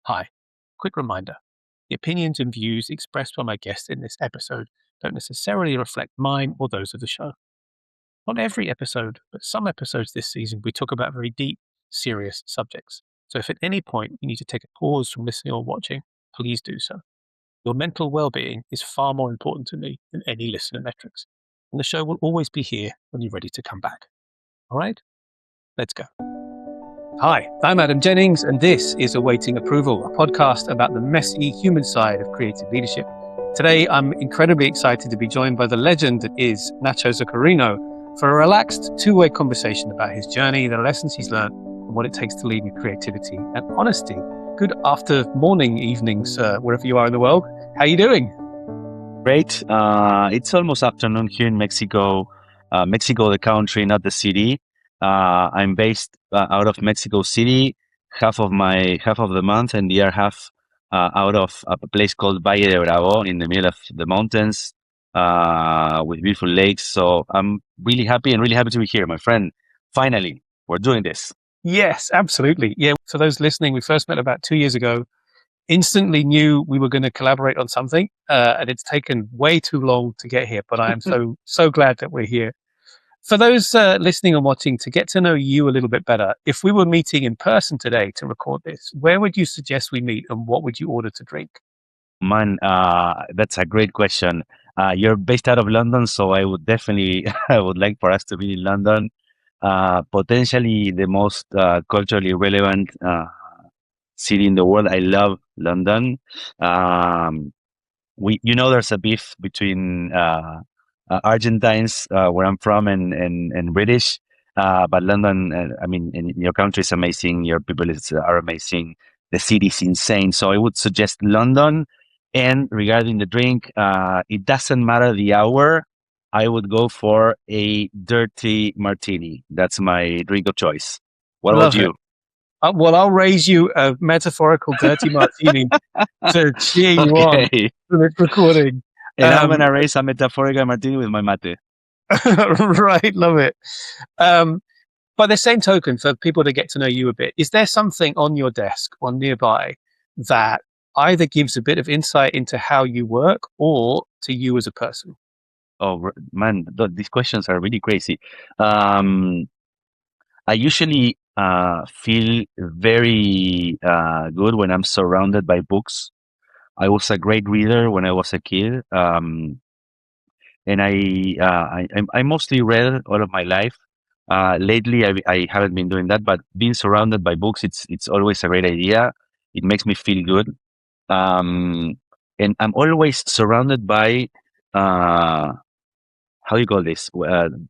Hi, quick reminder. The opinions and views expressed by my guests in this episode don't necessarily reflect mine or those of the show. Not every episode, but some episodes this season, we talk about very deep, serious subjects. So if at any point you need to take a pause from listening or watching, please do so. Your mental well being is far more important to me than any listener metrics. And the show will always be here when you're ready to come back. All right, let's go. Hi, I'm Adam Jennings, and this is Awaiting Approval, a podcast about the messy human side of creative leadership. Today, I'm incredibly excited to be joined by the legend that is Nacho Zuccarino for a relaxed two-way conversation about his journey, the lessons he's learned, and what it takes to lead with creativity and honesty. Good morning, evening, sir, wherever you are in the world. How are you doing? Great. It's almost afternoon here in Mexico. Mexico, the country, not the city. I'm based out of Mexico City, half of the month, and the other half out of a place called Valle de Bravo in the middle of the mountains with beautiful lakes. So I'm really happy to be here, my friend. Finally, we're doing this. Yes, absolutely. Yeah. For those listening, we first met about 2 years ago. Instantly knew we were going to collaborate on something, and it's taken way too long to get here. But I am so glad that we're here. For those listening and watching, to get to know you a little bit better, if we were meeting in person today to record this, where would you suggest we meet, and what would you order to drink? Man, that's a great question. You're based out of London, so I would definitely I would like for us to be in London. Potentially the most culturally relevant city in the world. I love London. There's a beef between Argentines, where I'm from, and British. But London, in your country is amazing. Your people are amazing. The city is insane. So I would suggest London. And regarding the drink, it doesn't matter the hour. I would go for a dirty martini. That's my drink of choice. What about you? Well, I'll raise you a metaphorical dirty martini to cheer you on for the recording. And I'm going to raise a metaphorical martini with my mate. Right, love it. By the same token, for people to get to know you a bit, is there something on your desk or nearby that either gives a bit of insight into how you work or to you as a person? Oh, man, these questions are really crazy. I usually feel very good when I'm surrounded by books. I was a great reader when I was a kid, and I mostly read all of my life. Lately, I haven't been doing that, but being surrounded by books, it's always a great idea. It makes me feel good, and I'm always surrounded by how you call this?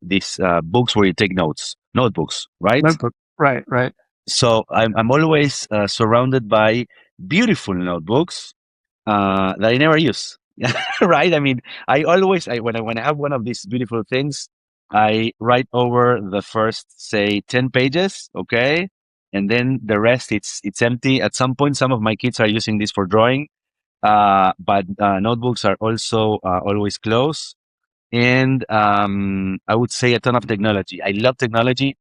These books where you take notes, notebooks, right? Notebook, right. So I'm always surrounded by beautiful notebooks that I never use. Right? I mean, when I have one of these beautiful things, I write over the first, say, 10 pages, okay, and then the rest it's empty. At some point, some of my kids are using this for drawing, but notebooks are also always closed. And I would say a ton of technology. I love technology.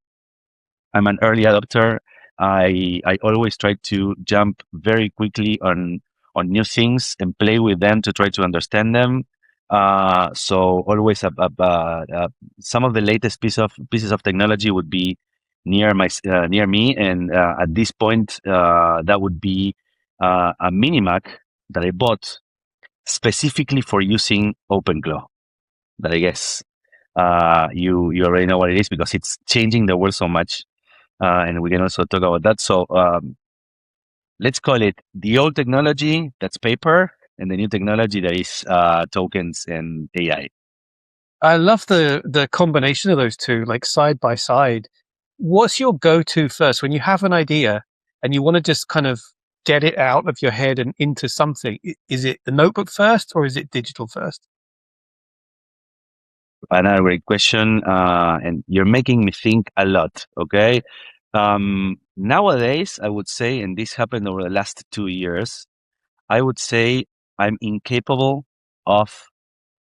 I'm an early adopter. I always try to jump very quickly on new things and play with them to try to understand them. So always some of the latest pieces of technology would be near me, and at this point that would be a mini Mac that I bought specifically for using OpenClaw. That I guess you already know what it is because it's changing the world so much. And we can also talk about that. So let's call it the old technology, that's paper, and the new technology that is tokens and AI. I love the combination of those two, like side by side. What's your go-to first when you have an idea and you want to just kind of get it out of your head and into something? Is it the notebook first or is it digital first? Another great question, and you're making me think a lot. Okay, nowadays I would say, and this happened over the last 2 years, I would say I'm incapable of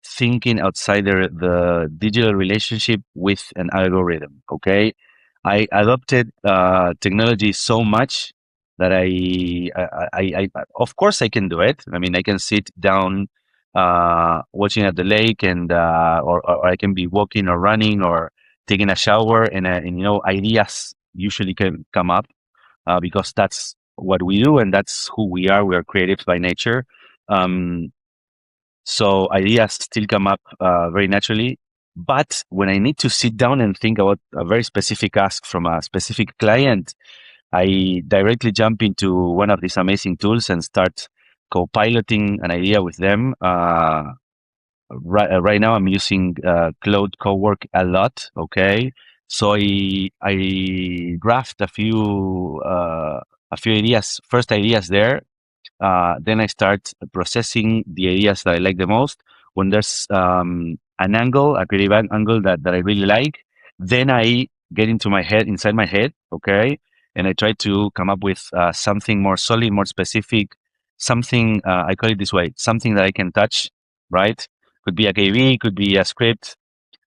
thinking outside the digital relationship with an algorithm. Okay, I adopted technology so much that of course I can do it. I mean, I can sit down watching at the lake, and or I can be walking or running or taking a shower, and ideas usually can come up because that's what we do and that's who we are. We are creatives by nature. Um, so ideas still come up very naturally. But when I need to sit down and think about a very specific ask from a specific client, I directly jump into one of these amazing tools and start co-piloting an idea with them. Right now, I'm using Cloud Cowork a lot. Okay, so I draft a few ideas, first ideas there. Then I start processing the ideas that I like the most. When there's an angle, a creative angle that I really like, then I get inside my head, okay, and I try to come up with something more solid, more specific, something, I call it this way, something that I can touch, right? Could be a KV, could be a script,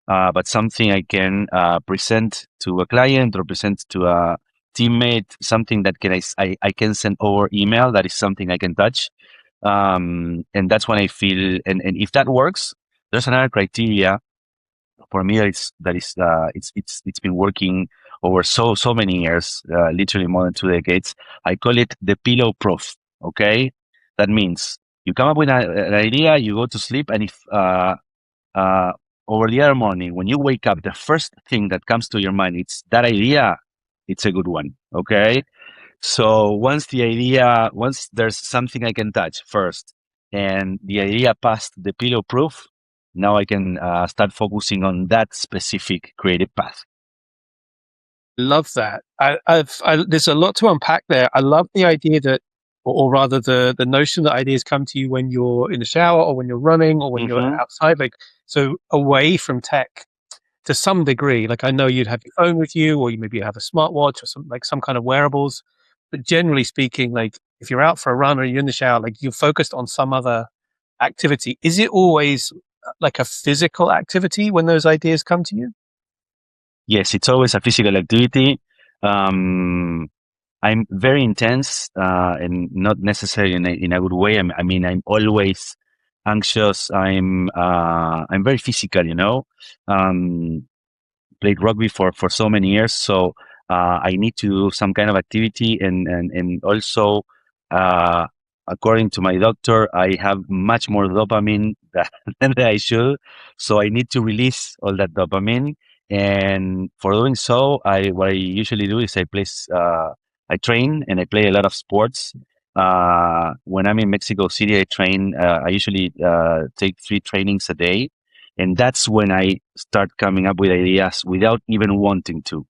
but something I can present to a client or present to a teammate, something that I can send over email. That is something I can touch. And that's when I feel, and if that works, there's another criteria for me it's been working over so many years, literally more than 2 decades. I call it the pillow proof. Okay, that means you come up with an idea, you go to sleep, and if uh, over the other morning, when you wake up, the first thing that comes to your mind, it's that idea, it's a good one. Okay. So once there's something I can touch first, and the idea passed the pillow proof, now I can start focusing on that specific creative path. Love that. There's a lot to unpack there. I love the idea that, or rather, the notion that ideas come to you when you're in the shower or when you're running or when you're Mm-hmm. outside, like so away from tech to some degree. Like I know you'd have your phone with you, or you maybe have a smartwatch or some kind of wearables. But generally speaking, like if you're out for a run or you're in the shower, like you're focused on some other activity. Is it always like a physical activity when those ideas come to you? Yes, it's always a physical activity. Um, I'm very intense and not necessarily in a good way. I mean, I'm always anxious. I'm very physical, Um, played rugby for so many years, so I need to do some kind of activity, and also, uh, according to my doctor, I have much more dopamine than I should, so I need to release all that dopamine. And for doing so, I what I usually do is I train and I play a lot of sports. When I'm in Mexico City, I train. I usually take 3 trainings a day, and that's when I start coming up with ideas without even wanting to.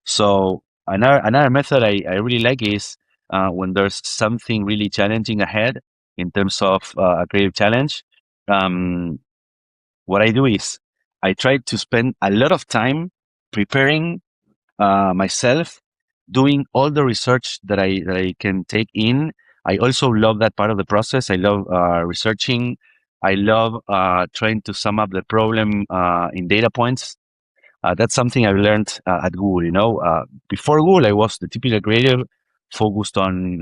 So another method I really like is when there's something really challenging ahead in terms of a creative challenge. Um, what I do is I try to spend a lot of time preparing myself, doing all the research that I can take in. I also love that part of the process. I love researching. I love trying to sum up the problem in data points. That's something I learned at Google. Before Google, I was the typical creative, focused on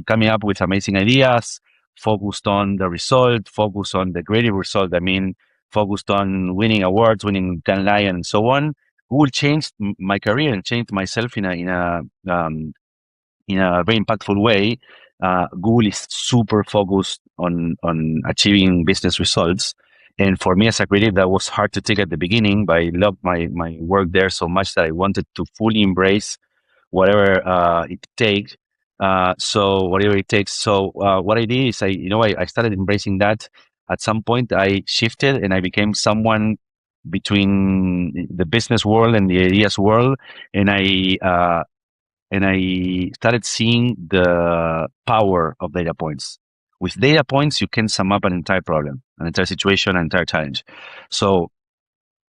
coming up with amazing ideas, focused on the result, focused on the creative result. I mean, focused on winning awards, winning Cannes Lion, and so on. Google changed my career and changed myself in a very impactful way. Google is super focused on achieving business results, and for me as a creative, that was hard to take at the beginning. But I loved my work there so much that I wanted to fully embrace whatever it takes. So whatever it takes. So what I did is I started embracing that. At some point, I shifted and I became someone between the business world and the ideas world, and I started seeing the power of data points. With data points, you can sum up an entire problem, an entire situation, an entire challenge. So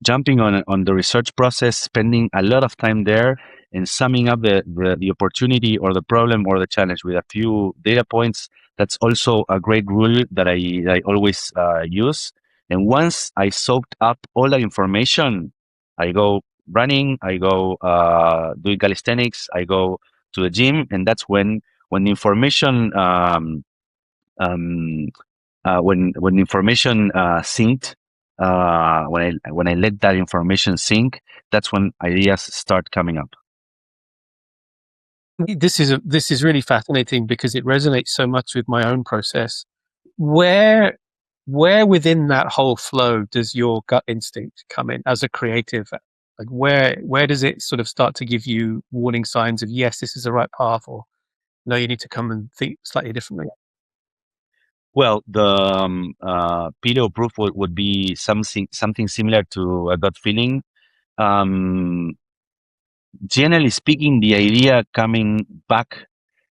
jumping on the research process, spending a lot of time there, and summing up the opportunity or the problem or the challenge with a few data points. That's also a great rule that I always use. And once I soaked up all that information, I go running, I go doing calisthenics, I go to the gym, and that's when the information um, when information synced, when I let that information sink, that's when ideas start coming up. This is really fascinating because it resonates so much with my own process. Where where within that whole flow does your gut instinct come in as a creative? Like where does it sort of start to give you warning signs of yes, this is the right path, or no, you need to come and think slightly differently? Well, the pillow proof would be something similar to a gut feeling. Um, Generally speaking, the idea coming back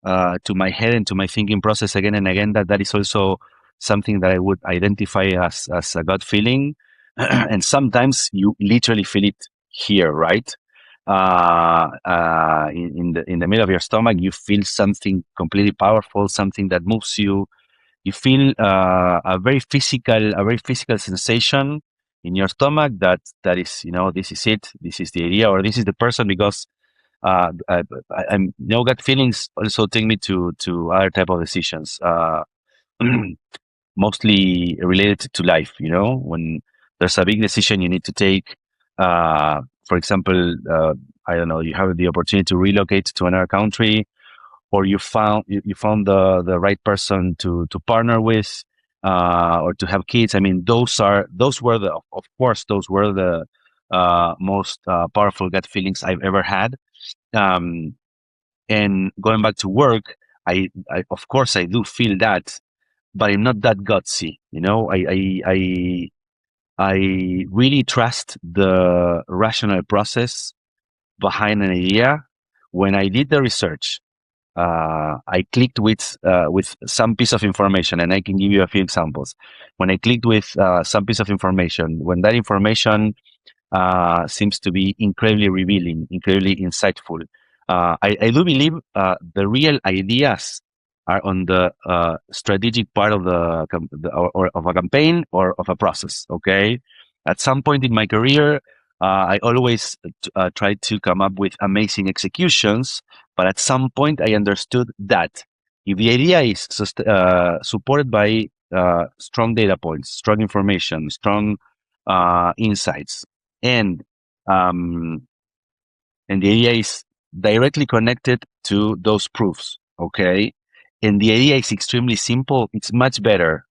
to my head and to my thinking process again and again, that is also something that I would identify as a gut feeling. And sometimes you literally feel it here, right? In the middle of your stomach, you feel something completely powerful, something that moves you. You feel a very physical sensation in your stomach that is, this is it, this is the idea, or this is the person, because I'm, gut feelings also take me to other type of decisions, mostly related to life. When there's a big decision you need to take, for example, I don't know, you have the opportunity to relocate to another country, or you found the right person to partner with, or to have kids. I mean, those were the most powerful gut feelings I've ever had. um, and going back to work, I of course I do feel that, but I'm not that gutsy. I really trust the rational process behind an idea. When I did the research, I clicked with some piece of information, and I can give you a few examples. When I clicked with some piece of information, when that information seems to be incredibly revealing, incredibly insightful. I do believe the real ideas are on the strategic part of or of a campaign or of a process. Okay, at some point in my career, I always tried to come up with amazing executions, but at some point I understood that if the idea is supported by strong data points, strong information, strong insights, and um, and the idea is directly connected to those proofs. Okay, and the idea is extremely simple. It's much better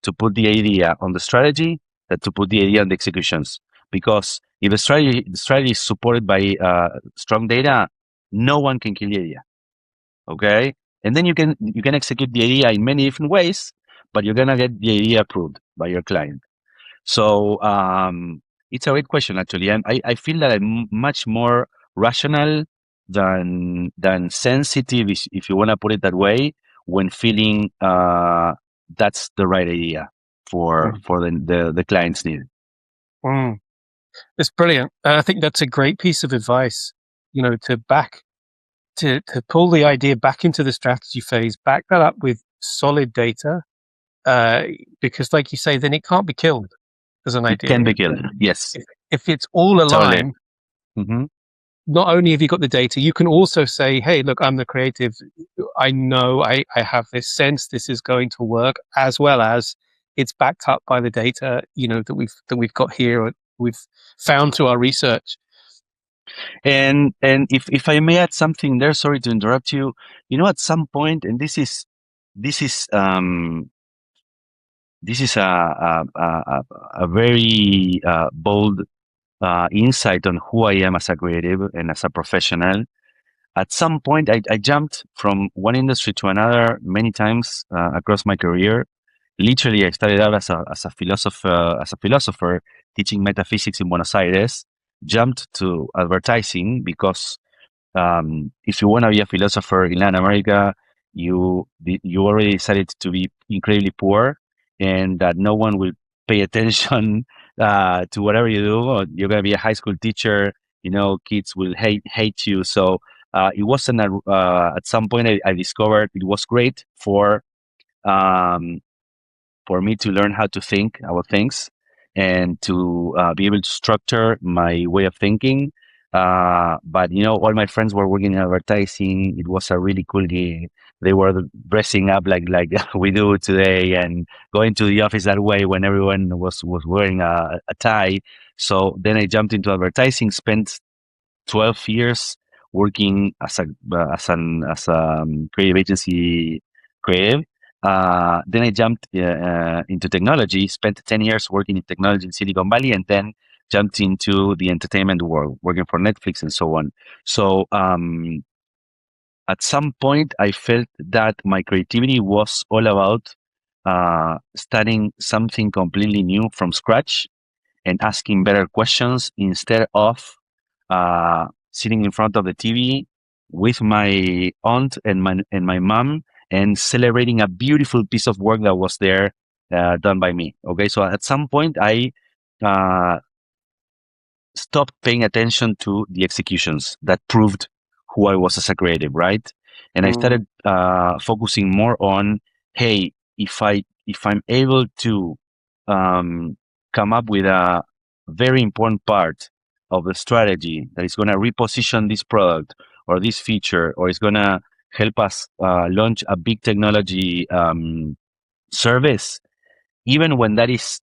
to put the idea on the strategy than to put the idea on the executions, because if the strategy is supported by strong data, no one can kill the idea. Okay, and then you can execute the idea in many different ways, but you're gonna get the idea approved by your client. So it's a great question, actually. I feel that I'm much more rational than sensitive, if you want to put it that way, when feeling that's the right idea Mm. for the client's need. Mm. It's brilliant. I think that's a great piece of advice, to pull the idea back into the strategy phase, back that up with solid data, because like you say, then it can't be killed as an It idea. can be killed. Yes, If it's all totally. aligned, Hmm. not only have you got the data, you can also say, hey, look, I'm the creative. I know I have this sense this is going to work, as well as it's backed up by the data, that we've got here, or we've found through our research. And if I may add something there, sorry to interrupt you. At some point, and this is um, this is a very bold insight on who I am as a creative and as a professional. At some point, I jumped from one industry to another many times across my career. Literally, I started out as a philosopher teaching metaphysics in Buenos Aires. Jumped to advertising because if you want to be a philosopher in Latin America, you already decided to be incredibly poor, and that no one will pay attention to whatever you do. Or you're gonna be a high school teacher. Kids will hate you. So it wasn't at some point I discovered it was great um, for me to learn how to think about things and to be able to structure my way of thinking. But all my friends were working in advertising. It was a really cool gig. They were dressing up like we do today and going to the office that way when everyone was wearing a tie. So then I jumped into advertising, spent 12 years working as a creative agency creative. Then I jumped into technology, spent 10 years working in technology in Silicon Valley, and then jumped into the entertainment world, working for Netflix and so on. So at some point, I felt that my creativity was all about studying something completely new from scratch and asking better questions instead of sitting in front of the TV with my aunt and my mom and celebrating a beautiful piece of work that was there done by me. Okay, so at some point I uh, stopped paying attention to the executions that proved who I was as a creative, right? And I Mm. started focusing more on, hey, if I'm able to come up with a very important part of the strategy that is going to reposition this product or this feature, or is going to help us launch a big technology service, even when that is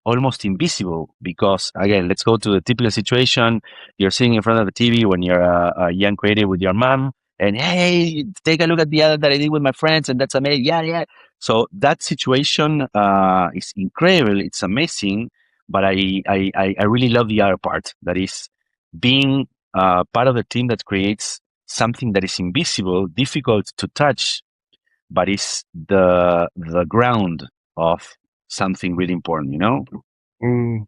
almost invisible, because again, let's go to the typical situation. You're sitting in front of the TV when you're a young creative with your mom, and hey, take a look at the other that I did with my friends, and that's amazing. Yeah, yeah. So that situation is incredible. It's amazing, but I really love the other part, that is being part of the team that creates something that is invisible, difficult to touch, but is the ground of something really important. Mm.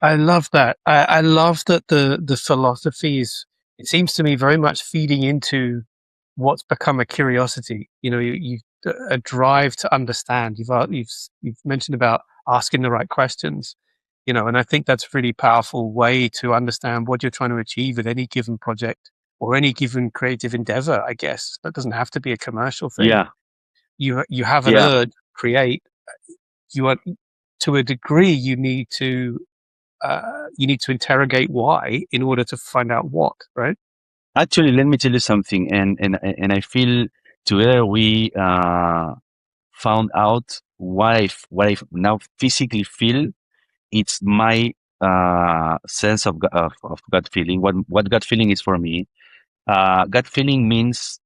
I love that. I love that the philosophy is, it seems to me, very much feeding into what's become a curiosity. You a drive to understand. You've mentioned about asking the right questions. And I think that's a really powerful way to understand what you're trying to achieve with any given project or any given creative endeavor. I guess that doesn't have to be a commercial thing. Yeah, You have an yeah. urge to create. You are, to a degree, you need to interrogate why in order to find out what, right? Actually, let me tell you something, and I feel together we found out what I now physically feel. It's my sense of gut feeling. What gut feeling is for me? Gut feeling means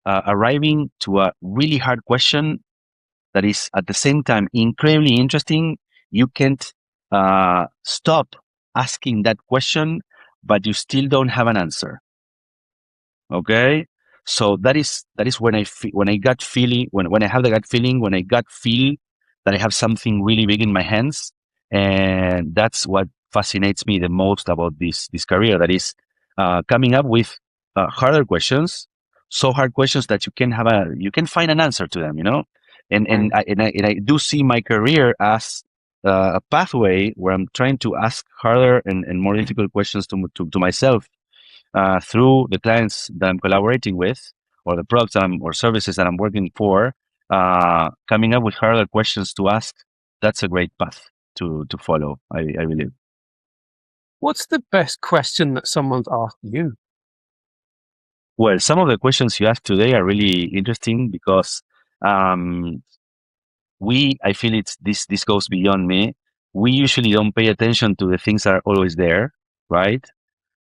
arriving to a really hard question that is at the same time incredibly interesting. You can't stop asking that question, but you still don't have an answer. Okay, so that is when when I gut feeling, when I have the gut feeling, when I gut feel that I have something really big in my hands. And that's what fascinates me the most about this career, that is coming up with harder questions, so hard questions that you can find an answer to them, and Mm. I do see my career as a pathway where I'm trying to ask harder and more difficult questions to myself through the clients that I'm collaborating with, or the products or services that I'm working for. Coming up with harder questions to ask, that's a great path to follow, I believe. What's the best question that someone's asked you? Well, some of the questions you asked today are really interesting because um, I feel this goes beyond me. We usually don't pay attention to the things that are always there, right?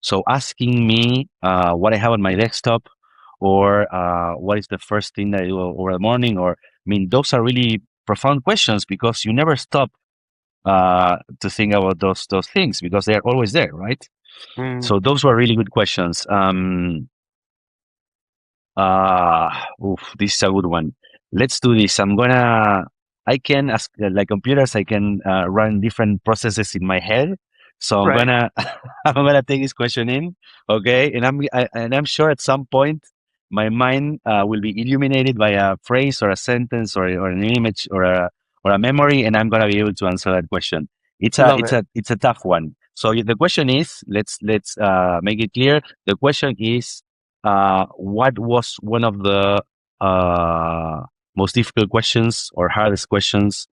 So asking me what I have on my desktop, or what is the first thing that I do over the morning, or I mean, those are really profound questions because you never stop to think about those things because they are always there, right? Mm. So those were really good questions. This is a good one. Let's do this. I can, as like computers, I can run different processes in my head. So I'm Right. gonna, I'm gonna take this question in, okay? And I'm sure at some point my mind will be illuminated by a phrase or a sentence or an image or a memory, and I'm gonna be able to answer that question. It's a Love it's it. a it's a tough one. So the question is, let's make it clear. The question is what was one of the uh, most difficult questions or hardest questions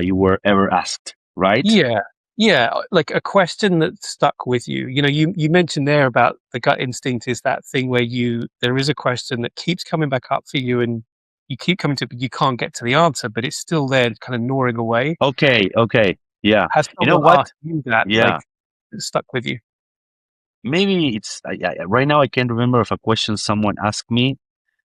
you were ever asked, right? Yeah. Yeah, like a question that stuck with you. You know, you mentioned there about the gut instinct is that thing where there is a question that keeps coming back up for you, and you keep coming to, but you can't get to the answer, but it's still there, kind of gnawing away. Okay, okay, yeah. Has You know someone what? asked you that, like, Yeah, that stuck with you? maybe it's right now I can't remember of a question someone asked me,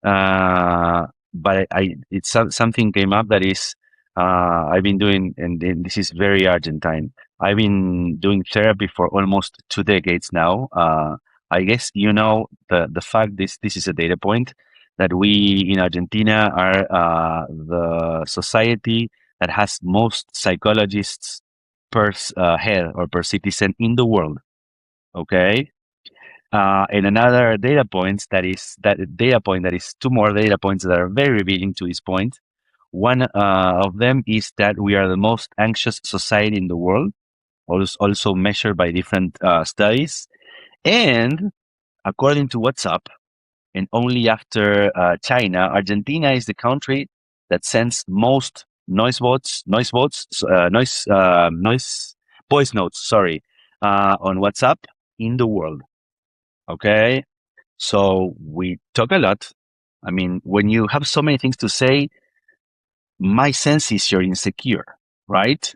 but it's something came up that is I've been doing, and this is very Argentine. I've been doing therapy for almost 2 decades now. I guess you know the fact this is a data point that we in Argentina are the society that has most psychologists per head or per citizen in the world. Okay, and another data points that data point that is two more data points that are very revealing to this point. One of them is that we are the most anxious society in the world, also measured by different studies. And according to WhatsApp, and only after China, Argentina is the country that sends most noise voice notes. Sorry, on WhatsApp in the world. Okay, so we talk a lot. I mean, when you have so many things to say, my sense is you're insecure, right?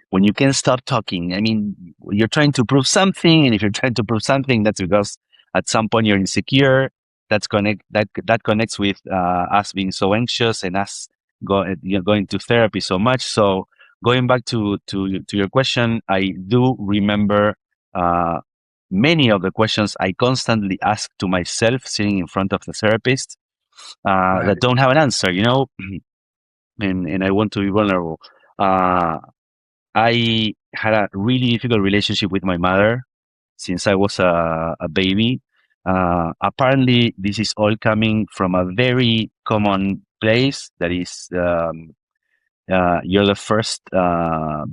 When you can't stop talking, I mean, you're trying to prove something, and if you're trying to prove something, that's because at some point you're insecure. That connects with us being so anxious and us going to therapy so much. So going back to your question, I do remember uh, many of the questions I constantly ask to myself sitting in front of the therapist that Right. don't have an answer, you know, and I want to be vulnerable. Uh, I had a really difficult relationship with my mother since I was a baby. Apparently, this is all coming from a very common place that is you're the first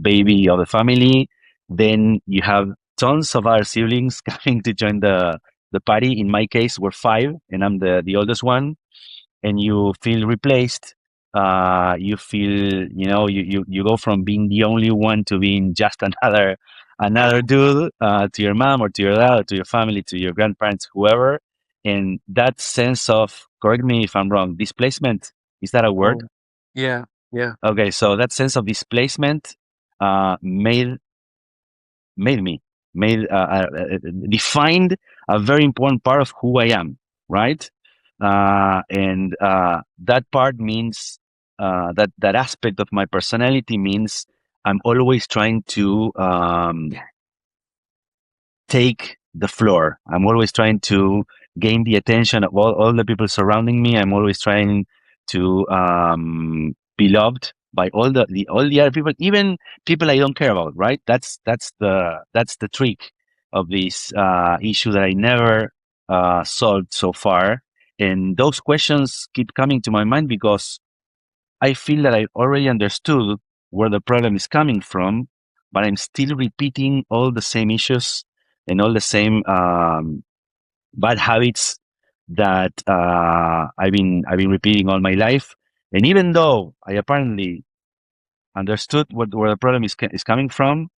baby of the family. Then you have tons of other siblings coming to join the party. In my case, we're five, and I'm the oldest one. And you feel replaced. You feel, you know, you go from being the only one to being just another dude to your mom or to your dad or to your family, to your grandparents, whoever. And that sense of, correct me if I'm wrong, displacement, is that a word? Mm. Yeah, yeah. Okay, so that sense of displacement uh, made made me made defined a very important part of who I am, right? And that part means that aspect of my personality means I'm always trying to take the floor. I'm always trying to gain the attention of all the people surrounding me. I'm always trying to be loved by all the other people, even people I don't care about. Right? That's the trick of this issue that I never solved so far. And those questions keep coming to my mind because I feel that I already understood where the problem is coming from, but I'm still repeating all the same issues and all the same bad habits that I've been repeating all my life. And even though I apparently understood where the problem is coming from,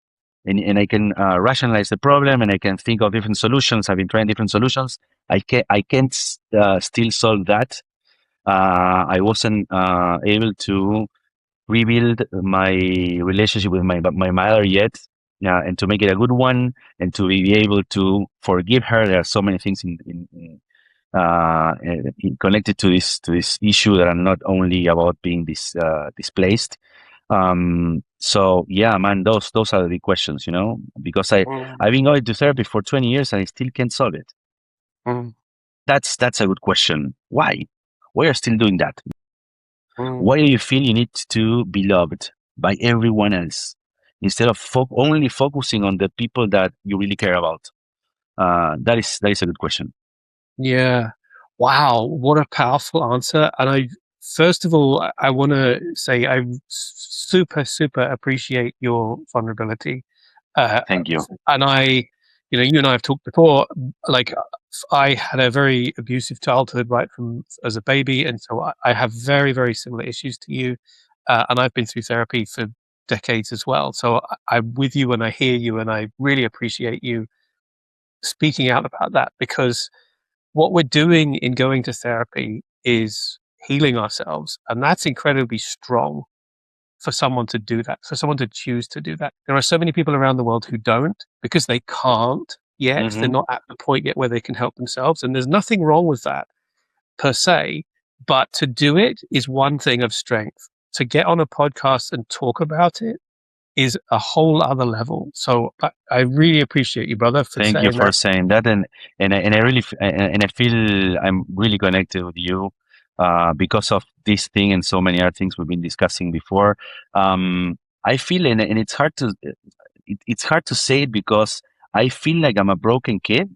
and I can rationalize the problem and I can think of different solutions. I've been trying different solutions. I can't still solve that. I wasn't able to rebuild my relationship with my mother yet, and to make it a good one, and to be able to forgive her. There are so many things connected to this issue that are not only about being displaced. So yeah, man, those are the big questions, you know, because Mm, I've been going to therapy for 20 years and I still can't solve it. mm, That's a good question. Why? Why are you still doing that? mm. Why do you feel you need to be loved by everyone else instead of only focusing on the people that you really care about? That is a good question. Yeah. Wow, what a powerful answer. And first of all, I want to say I super, super appreciate your vulnerability. Uh, Thank you. and you and I have talked before, like I had a very abusive childhood right from as a baby. And so I have very, very similar issues to you. And I've been through therapy for decades as well. So I'm with you and I hear you, and I really appreciate you speaking out about that, because what we're doing in going to therapy is healing ourselves, and that's incredibly strong for someone to do that, for someone to choose to do that. There are so many people around the world who don't, because they can't yet. They're Hmm. not at the point yet where they can help themselves, and there's nothing wrong with that per se. But to do it is one thing of strength. To get on a podcast and talk about it is a whole other level. So I really appreciate you, brother, for Thank you saying for that. saying that, and I really and I feel I'm really connected with you because of this thing and so many other things we've been discussing before. I feel, and it's hard to it's hard to say it because I feel like I'm a broken kid,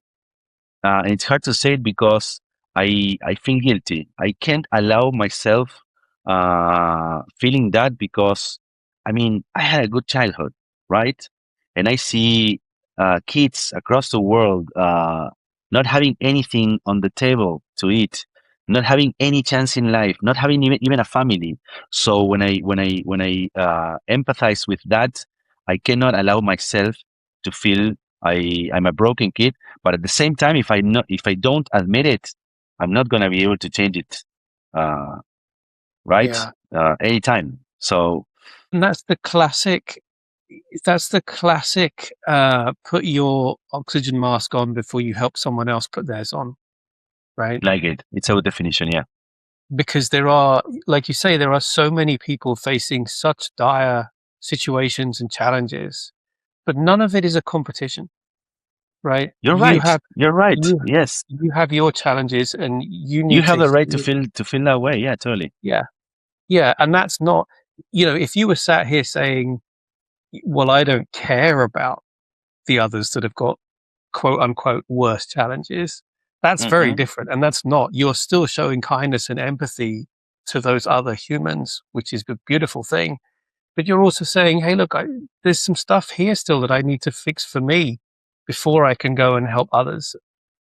and it's hard to say it because I feel guilty. I can't allow myself feeling that because I mean I had a good childhood, right? And I see kids across the world not having anything on the table to eat, not having any chance in life, not having even a family. So when I empathize with that, I cannot allow myself to feel I'm a broken kid, but at the same time, if I don't admit it, I'm not gonna be able to change it, uh, right? Yeah. Anytime. So And that's the classic put your oxygen mask on before you help someone else put theirs on, right? like it. It's our definition. Yeah, Because there are, like you say, there are so many people facing such dire situations and challenges, but none of it is a competition, right? you're You right. have You're right. you Yes, you have your challenges, and you you need have to the right heal. to feel that way. Yeah, totally. Yeah, yeah, and that's not, if you were sat here saying, "Well, I don't care about the others that have got quote unquote worse challenges," that's very Hmm. different, and that's not. You're still showing kindness and empathy to those other humans, which is a beautiful thing. But you're also saying, hey, look, there's some stuff here still that I need to fix for me before I can go and help others.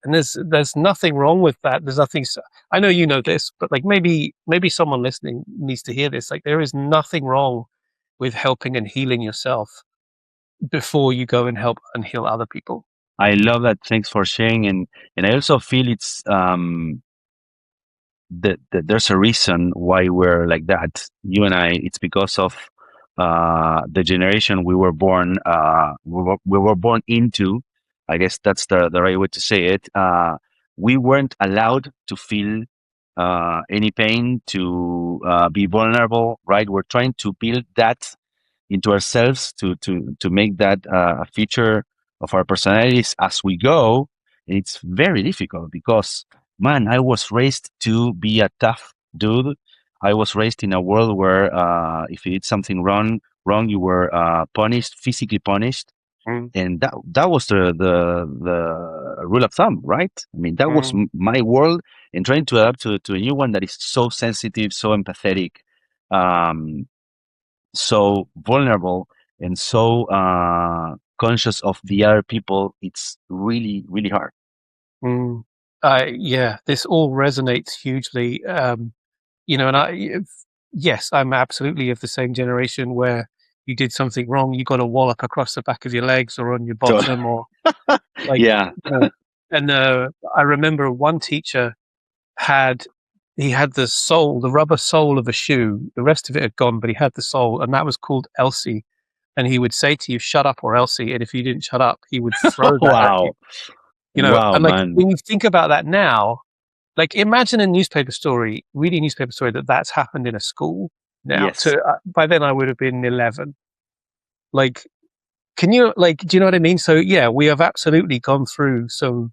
And there's nothing wrong with that. There's nothing. I know you know this, but like maybe someone listening needs to hear this. Like there is nothing wrong with helping and healing yourself before you go and help and heal other people. I love that. Thanks for sharing, and I also feel it's that there's a reason why we're like that. You and I, it's because of the generation we were born. We were born into. I guess that's the right way to say it. We weren't allowed to feel any pain, to be vulnerable. Right? We're trying to build that into ourselves to make that a feature of our personalities as we go. And it's very difficult because man, I was raised to be a tough dude. I was raised in a world where if you did something wrong, you were punished, physically punished, Mm, and that was the rule of thumb, right? I mean, that was mm, my world, and trying to adapt to a new one that is so sensitive, so empathetic, um, so vulnerable, and so conscious of the other people. It's really, really hard. mm. Yeah, this all resonates hugely. And yes, I'm absolutely of the same generation where you did something wrong, you got a wallop across the back of your legs or on your So bottom, or like, yeah, and I remember one teacher had he had the rubber sole of a shoe. The rest of it had gone, but he had the sole, and that was called Elsie. And he would say to you, "Shut up," or Elsie. And if you didn't shut up, he would throw that at you. wow, wow, And like man. when you think about that now, like imagine a newspaper story, reading a newspaper story that's happened in a school now. Yes, By then I would have been 11. Like, can you like? Do you know what I mean? So yeah, we have absolutely gone through some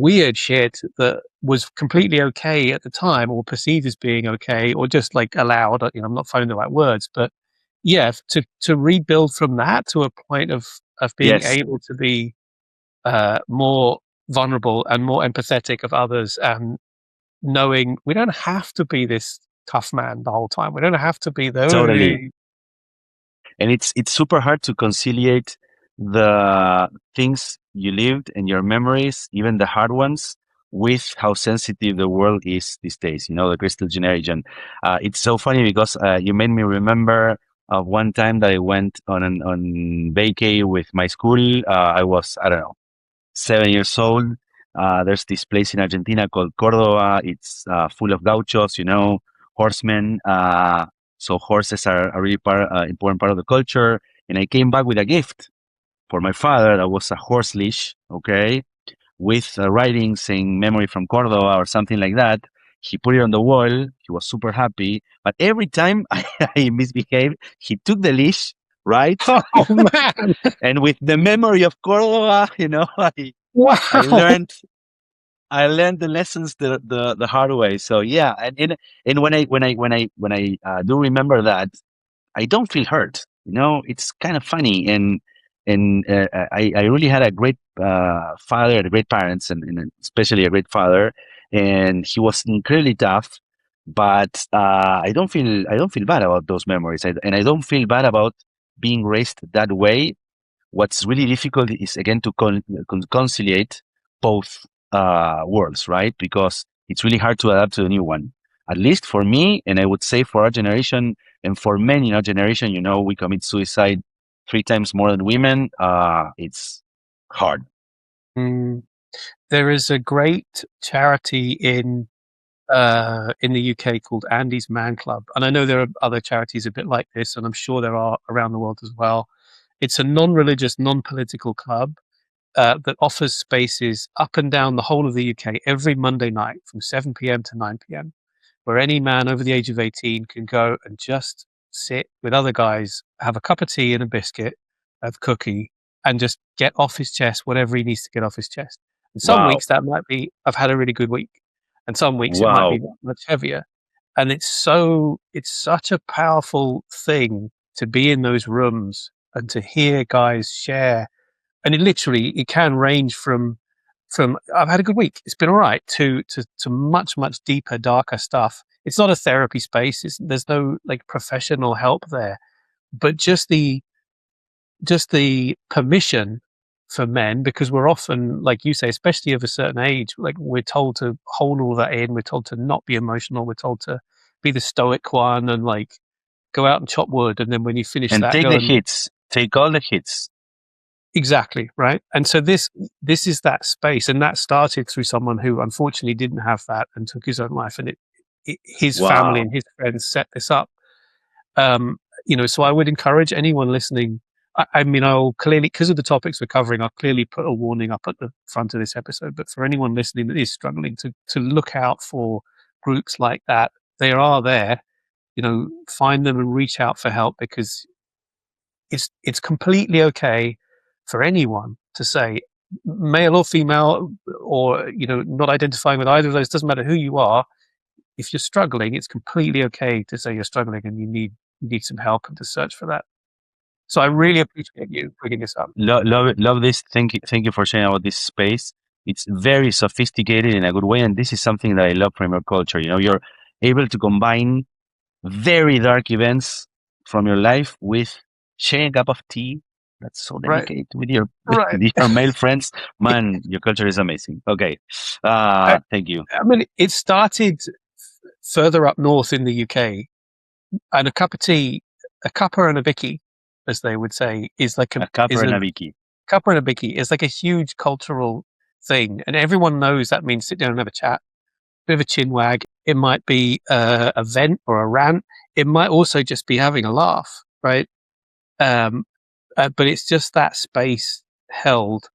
weird shit that was completely okay at the time, or perceived as being okay, or just like allowed. I'm not finding the right words, but yeah, to rebuild from that to a point of being yes, able to be more vulnerable and more empathetic of others, and knowing we don't have to be this tough man the whole time. We don't have to be totally. the And it's super hard to conciliate the things you lived and your memories, even the hard ones, with how sensitive the world is these days. You know, the crystal generation. It's so funny because you made me remember of one time that I went on vacay with my school. I was, I don't know, 7 years old. There's this place in Argentina called Córdoba. It's full of gauchos, horsemen. So horses are a really important part of the culture. And I came back with a gift for my father that was a horse leash, okay, with writing saying memory from Córdoba or something like that. He put it on the wall. He was super happy. But every time I misbehaved, he took the leash, right? Oh man! And with the memory of Córdoba, I Wow! learned I learned the lessons the hard way. So yeah, and when I do remember that, I don't feel hurt. It's kind of funny, and I really had a great father, and great parents, and especially a great father, and he was incredibly tough. But I don't feel bad about those memories, and I don't feel bad about being raised that way. What's really difficult is again to conciliate both worlds, right? Because it's really hard to adapt to the new one. At least for me, and I would say for our generation, and for many in our generation, we commit suicide 3 times more than women. It's hard. Mm. There is a great charity in the UK called Andy's Man Club, and I know there are other charities a bit like this, and I'm sure there are around the world as well. It's a non-religious, non-political club that offers spaces up and down the whole of the UK every Monday night from 7 p.m. to 9 p.m., where any man over the age of 18 can go and just sit with other guys, have a cup of tea and a biscuit, a cookie, and just get off his chest whatever he needs to get off his chest. And some Wow. weeks that might be, I've had a really good week. And some weeks it might Wow. be much heavier. And it's such a powerful thing to be in those rooms and to hear guys share. And it can range from I've had a good week, it's been all right, to much, much deeper, darker stuff. It's not a therapy space. There's no like professional help there, but just the permission for men, because we're often, like you say, especially of a certain age, like we're told to hold all that in. We're told to not be emotional. We're told to be the stoic one and like go out and chop wood. And then when you finish And that, take go the and hits. Take all the hits. exactly right. And so this is that space, and that started through someone who unfortunately didn't have that and took his own life, and his family Wow. and his friends set this up. Um, so I would encourage anyone listening. I mean, I'll clearly, because of the topics we're covering, I'll clearly put a warning up at the front of this episode. But for anyone listening that is struggling, to look out for groups like that. They are there. Find them and reach out for help, because it's completely okay for anyone to say, male or female, or not identifying with either of those. Doesn't matter who you are. If you're struggling, it's completely okay to say you're struggling and you need some help and to search for that. So I really appreciate you bringing this up. Love this. Thank you for sharing about this space. It's very sophisticated in a good way, and this is something that I love from your culture. You're able to combine very dark events from your life with sharing a cup of tea. That's so Right, delicate with your right. with your male friends. Man, your culture is amazing. Okay, I, thank you. I mean, it started further up north in the UK, and a cup of tea, a cuppa and a bicky, as they would say, is like A copper is and a a Vicky. cuppa and a bicky is like a huge cultural thing, and everyone knows that means sit down and have a chat, bit of a chin wag. It might be a vent or a rant. It might also just be having a laugh, right? Um, but it's just that space held,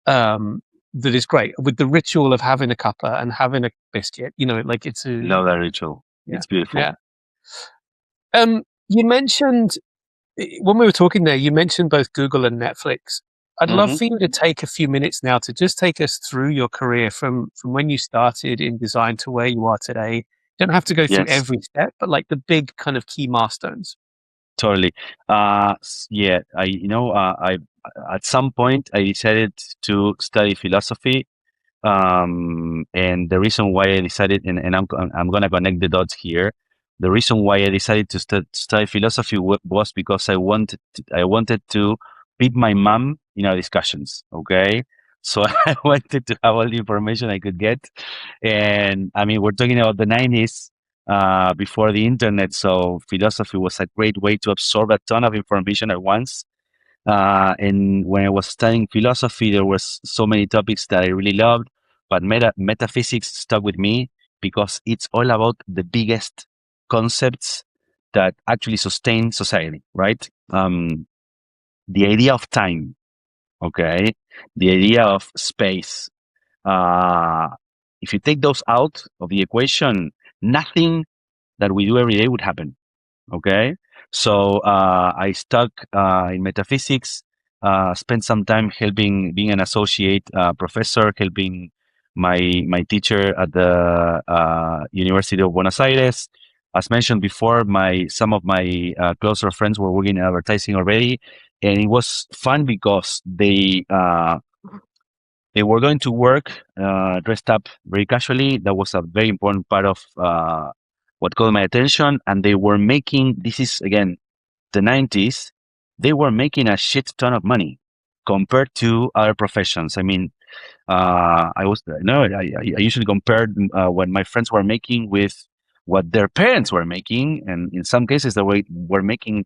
that is great, with the ritual of having a cuppa and having a biscuit. Like it's a Love that ritual. yeah, It's beautiful. yeah. You mentioned when we were talking there, you mentioned both Google and Netflix. I'd love Hmm. for you to take a few minutes now to just take us through your career from when you started in design to where you are today. You don't have to go through Yes. every step, but like the big kind of key milestones. Totally. Yeah, I at some point I decided to study philosophy. And the reason why I decided, and I'm gonna connect the dots here. The reason why I decided to study philosophy was because I wanted to beat my mom in our discussions. Okay, so I wanted to have all the information I could get, and I mean we're talking about the 90s. before the internet. So philosophy was a great way to absorb a ton of information at once. And when I was studying philosophy, there was so many topics that I really loved, but metaphysics stuck with me because it's all about the biggest concepts that actually sustain society, right? The idea of time, okay, the idea of space. Uh, if you take those out of the equation, nothing that we do every day would happen. Okay, so I stuck in metaphysics. Spent some time helping, being an associate professor, helping my teacher at the University of Buenos Aires. As mentioned before, my some of my closer friends were working in advertising already, and it was fun because they were going to work dressed up very casually. That was a very important part of what caught my attention. And they were making, this is again, the 90s, they were making a shit ton of money compared to other professions. I mean, I was, no, I usually compared what my friends were making with what their parents were making. And in some cases, they were making,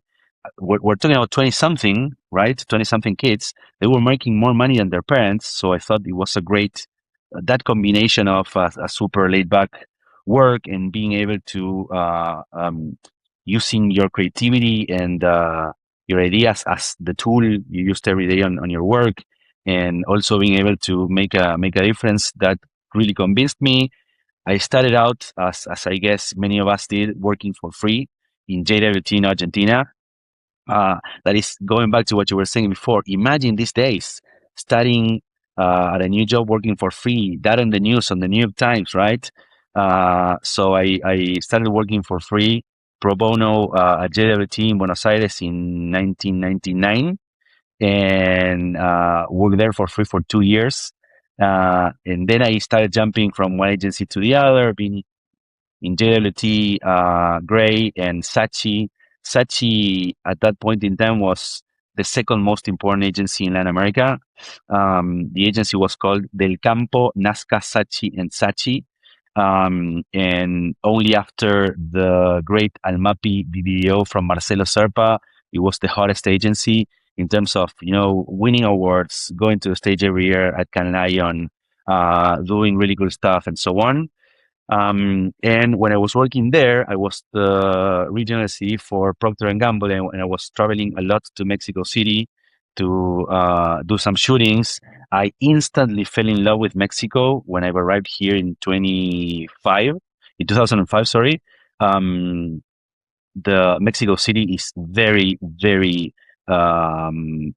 we're talking about 20 something, right? 20 something kids. They were making more money than their parents. So I thought it was a great, that combination of a super laid back work and being able to, using your creativity and your ideas as the tool you used every day on your work, and also being able to make a difference, that really convinced me. I started out as I guess many of us did, working for free in JWT in Argentina. That is going back to what you were saying before. Imagine these days studying at a new job, working for free, that on the news, on the New York Times, right? So I started working for free pro bono at JWT in Buenos Aires in 1999, and worked there for free for 2 years. And then I started jumping from one agency to the other, being in JWT, Gray, and Sachi. Sachi at that point in time was the second most important agency in Latin America. The agency was called Del Campo, Nazca, Sachi, and Sachi. And only after the great Almapi BBDO from Marcelo Serpa, it was the hottest agency in terms of, you know, winning awards, going to the stage every year at Cannes Lion, doing really cool stuff, and so on. And when I was working there, I was the regional CD for Procter and Gamble, and I was traveling a lot to Mexico City to do some shootings. I instantly fell in love with Mexico when I arrived here in 2005, sorry. Um, the Mexico City is very, very very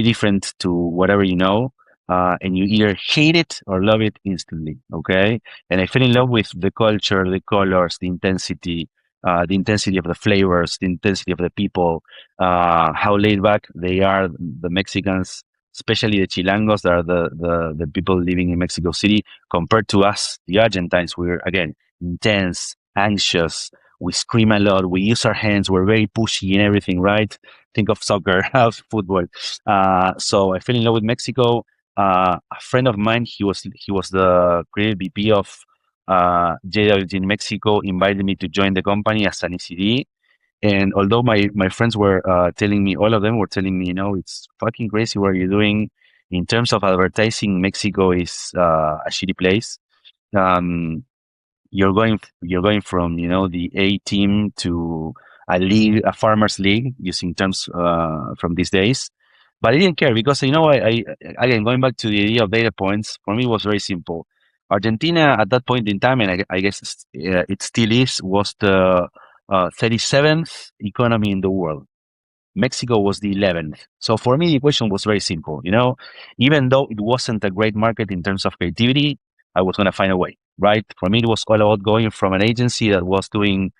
different to whatever you know. And you either hate it or love it instantly. Okay. And I fell in love with the culture, the colors, the intensity of the flavors, the intensity of the people, how laid back they are, the Mexicans, especially the Chilangos, that are the people living in Mexico City, compared to us, the Argentines. We're, again, intense, anxious. We scream a lot. We use our hands. We're very pushy and everything, right? Think of soccer, of football. So I fell in love with Mexico. A friend of mine, he was the creative VP of JWG in Mexico, invited me to join the company as an ECD. And although my friends were telling me, all of them were telling me, you know, it's fucking crazy what you're doing. In terms of advertising, Mexico is a shitty place. Um, you're going from, you know, the A team to a league, a farmers league, using terms from these days. But I didn't care because, you know, I again, going back to the idea of data points, for me it was very simple. Argentina at that point in time, and I guess it still is, was the 37th economy in the world. Mexico was the 11th. So for me, the equation was very simple. You know, even though it wasn't a great market in terms of creativity, I was going to find a way, right? For me, it was all about going from an agency that was doing,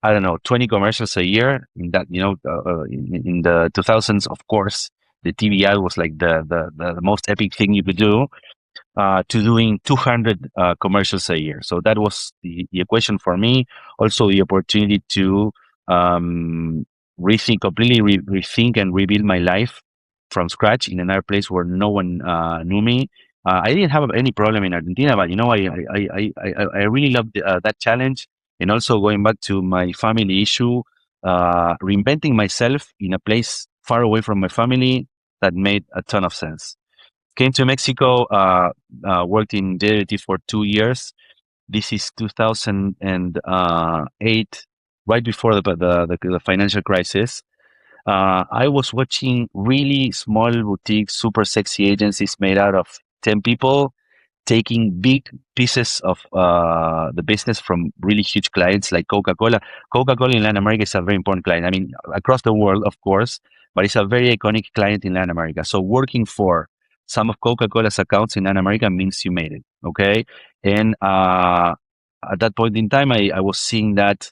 I don't know, 20 commercials a year. In that, you know, in the 2000s, of course, the TV ad was like the most epic thing you could do, to doing 200 commercials a year. So that was the equation for me. Also, the opportunity to rethink, completely rethink and rebuild my life from scratch in another place where no one knew me. I didn't have any problem in Argentina, but you know, I really loved that challenge, and also going back to my family issue, reinventing myself in a place far away from my family that made a ton of sense. Came to Mexico, worked in dairy for 2 years. This is 2008, right before the financial crisis. I was watching really small boutique, super sexy agencies made out of 10 people taking big pieces of the business from really huge clients like Coca-Cola. Coca-Cola in Latin America is a very important client. I mean, across the world, of course, but it's a very iconic client in Latin America. So working for some of Coca-Cola's accounts in Latin America means you made it. Okay. And at that point in time, I was seeing that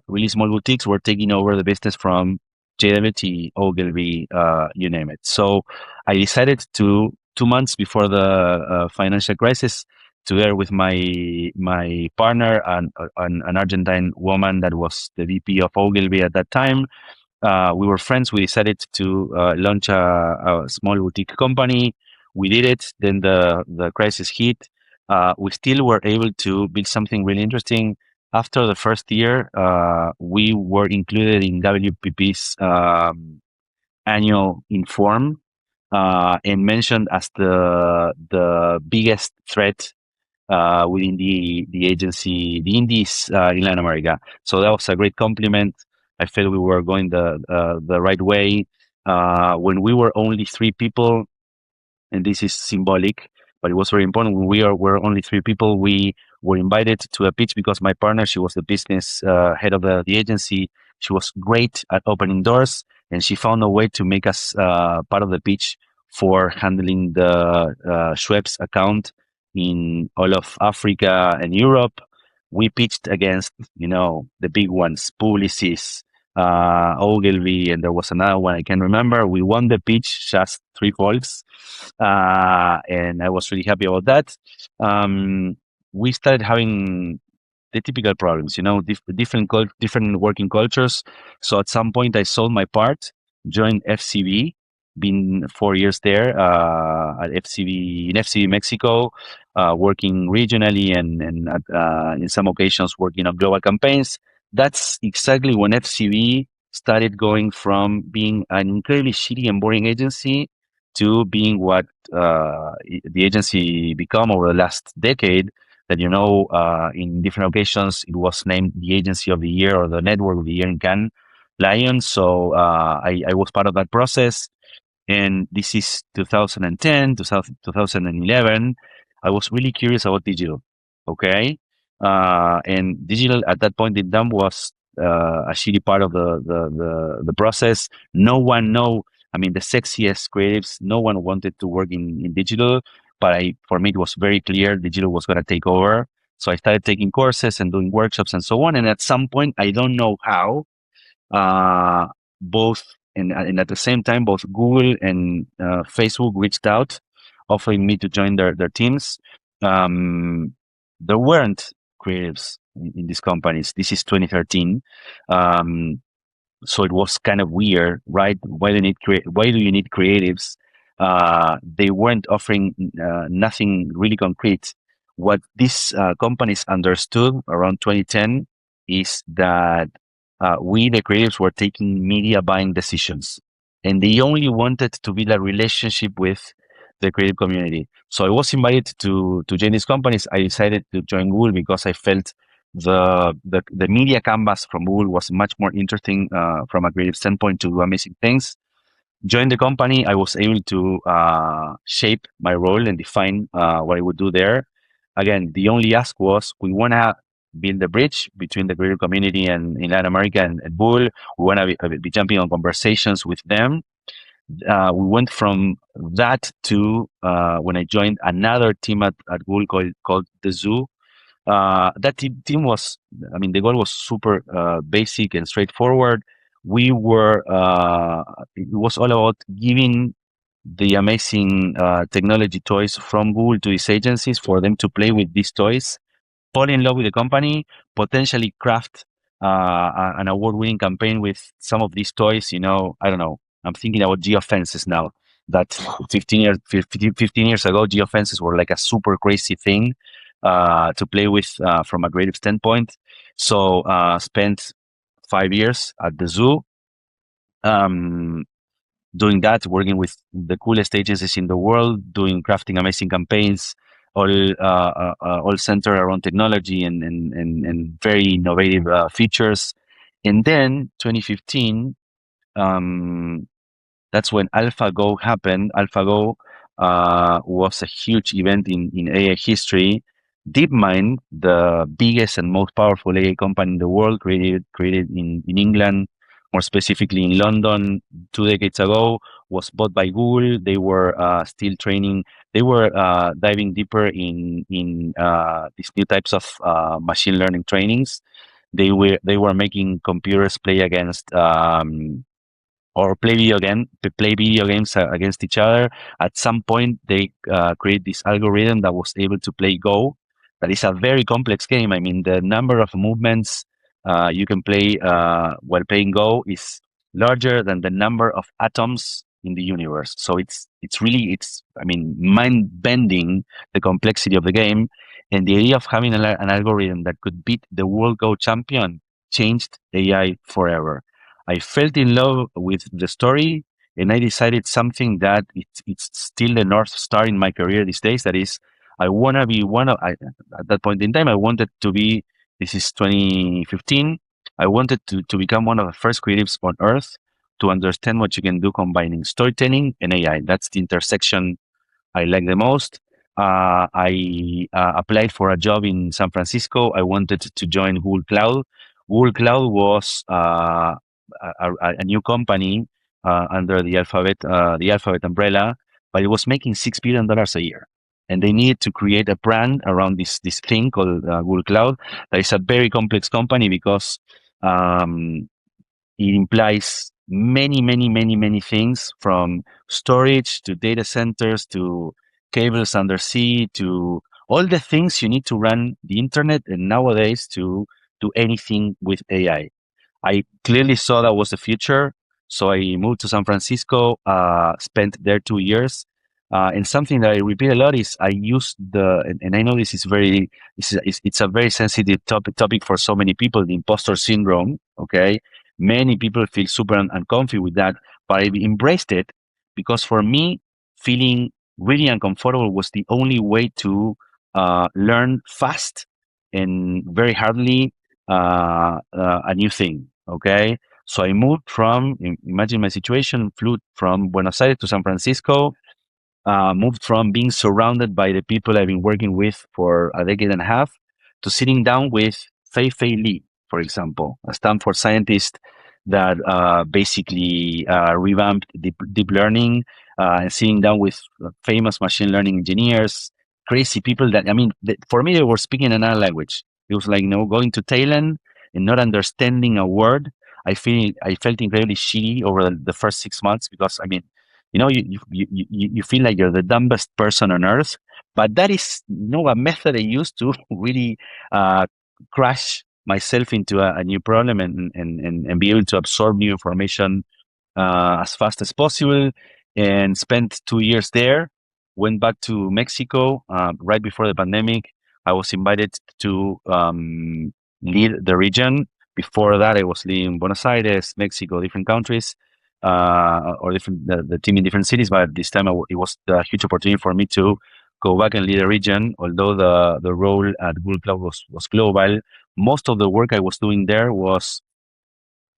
really small boutiques were taking over the business from JWT, Ogilvy, you name it. So I decided to 2 months before the financial crisis, together with my partner and an Argentine woman that was the VP of Ogilvy at that time. We were friends. We decided to launch a small boutique company. We did it. Then the crisis hit. We still were able to build something really interesting. After the first year, we were included in WPP's annual Inform, and mentioned as the biggest threat within the agency, the indies in Latin America. So that was a great compliment. I felt we were going the right way. When we were only 3 people, and this is symbolic, but it was very important. When were only 3 people, we were invited to a pitch because my partner, she was the business head of the agency. She was great at opening doors, and she found a way to make us part of the pitch for handling the Schweppes account in all of Africa and Europe. We pitched against, the big ones, Publicis, Ogilvy, and there was another one I can't remember. We won the pitch just 3 folds, and I was really happy about that. We started having the typical problems, different working cultures. So at some point, I sold my part, joined FCB, been 4 years there at FCB in FCB Mexico, working regionally and in some occasions working on global campaigns. That's exactly when FCB started going from being an incredibly shitty and boring agency to being what the agency become over the last decade. That in different occasions it was named the agency of the year or the network of the year in Cannes Lions. So I was part of that process. And this is 2010, 2011. I was really curious about digital. Okay. And digital at that point in time was a shitty part of the process. No one know. I mean, the sexiest creatives, no one wanted to work in digital, but for me, it was very clear digital was going to take over. So I started taking courses and doing workshops and so on. And at some point, I don't know how, uh, both and at the same time, both Google and Facebook reached out, offering me to join their teams. There weren't creatives in these companies. This is 2013. So it was kind of weird, right? Why do you need creatives? They weren't offering nothing really concrete. What these companies understood around 2010 is that we, the creatives, were taking media buying decisions, and they only wanted to build a relationship with the creative community. So I was invited to join these companies. I decided to join Google because I felt the media canvas from Google was much more interesting from a creative standpoint to do amazing things. Joined the company, I was able to shape my role and define what I would do there. Again, the only ask was we want to build a bridge between the creative community and in Latin America and Google. We want to be jumping on conversations with them. We went from that to when I joined another team at Google called The Zoo. That team was, I mean, the goal was super basic and straightforward. We were, it was all about giving the amazing technology toys from Google to these agencies for them to play with these toys, fall in love with the company, potentially craft an award-winning campaign with some of these toys. I don't know. I'm thinking about geofences now. That 15 years ago, geofences were like a super crazy thing. to play with from a creative standpoint. So spent 5 years at the zoo. Um, Doing that, working with the coolest agencies in the world, doing crafting amazing campaigns, all centered around technology and very innovative features. And then 2015, um, that's when AlphaGo happened. AlphaGo was a huge event in AI history. DeepMind, the biggest and most powerful AI company in the world, created in England, more specifically in London, 2 decades ago, was bought by Google. They were still training. They were diving deeper in these new types of machine learning trainings. They were making computers play against or play video games against each other. At some point, they create this algorithm that was able to play Go. That is a very complex game. I mean, the number of movements you can play while playing Go is larger than the number of atoms in the universe. So it's I mean mind bending, the complexity of the game, and the idea of having an algorithm that could beat the world Go champion changed AI forever. I felt in love with the story, and I decided something that it's still the North Star in my career these days. That is, I want to be at that point in time, I wanted to be, this is 2015, I wanted to become one of the first creatives on earth to understand what you can do combining storytelling and AI. That's the intersection I like the most. I applied for a job in San Francisco. I wanted to join Google Cloud. Google Cloud was a new company under the Alphabet umbrella, but it was making $6 billion a year, and they needed to create a brand around this thing called Google Cloud. That is a very complex company because um, it implies many things, from storage to data centers to cables undersea to all the things you need to run the internet and nowadays to do anything with AI. I clearly saw that was the future. So I moved to San Francisco, spent there 2 years. And something that I repeat a lot is I use and I know this is it's a very sensitive topic for so many people, the imposter syndrome. Okay. Many people feel super uncomfy with that, but I embraced it because for me, feeling really uncomfortable was the only way to learn fast and very hardly a new thing. Okay. So I moved imagine my situation, flew from Buenos Aires to San Francisco, moved from being surrounded by the people I've been working with for a decade and a half to sitting down with Fei Li, for example, a Stanford scientist that basically revamped deep learning, and sitting down with famous machine learning engineers, crazy people that, I mean, for me, they were speaking another language. It was like, going to Thailand and not understanding a word. I felt incredibly shitty over the first 6 months because, I mean, you feel like you're the dumbest person on earth, but that is a method I use to really uh, crash myself into a new problem and be able to absorb new information as fast as possible. And spent 2 years there. Went back to Mexico right before the pandemic. I was invited to lead the region. Before that, I was leading Buenos Aires, Mexico, different countries, or the team in different cities. But this time, it was a huge opportunity for me to go back and lead a region. Although the role at Google Cloud was global, most of the work I was doing there was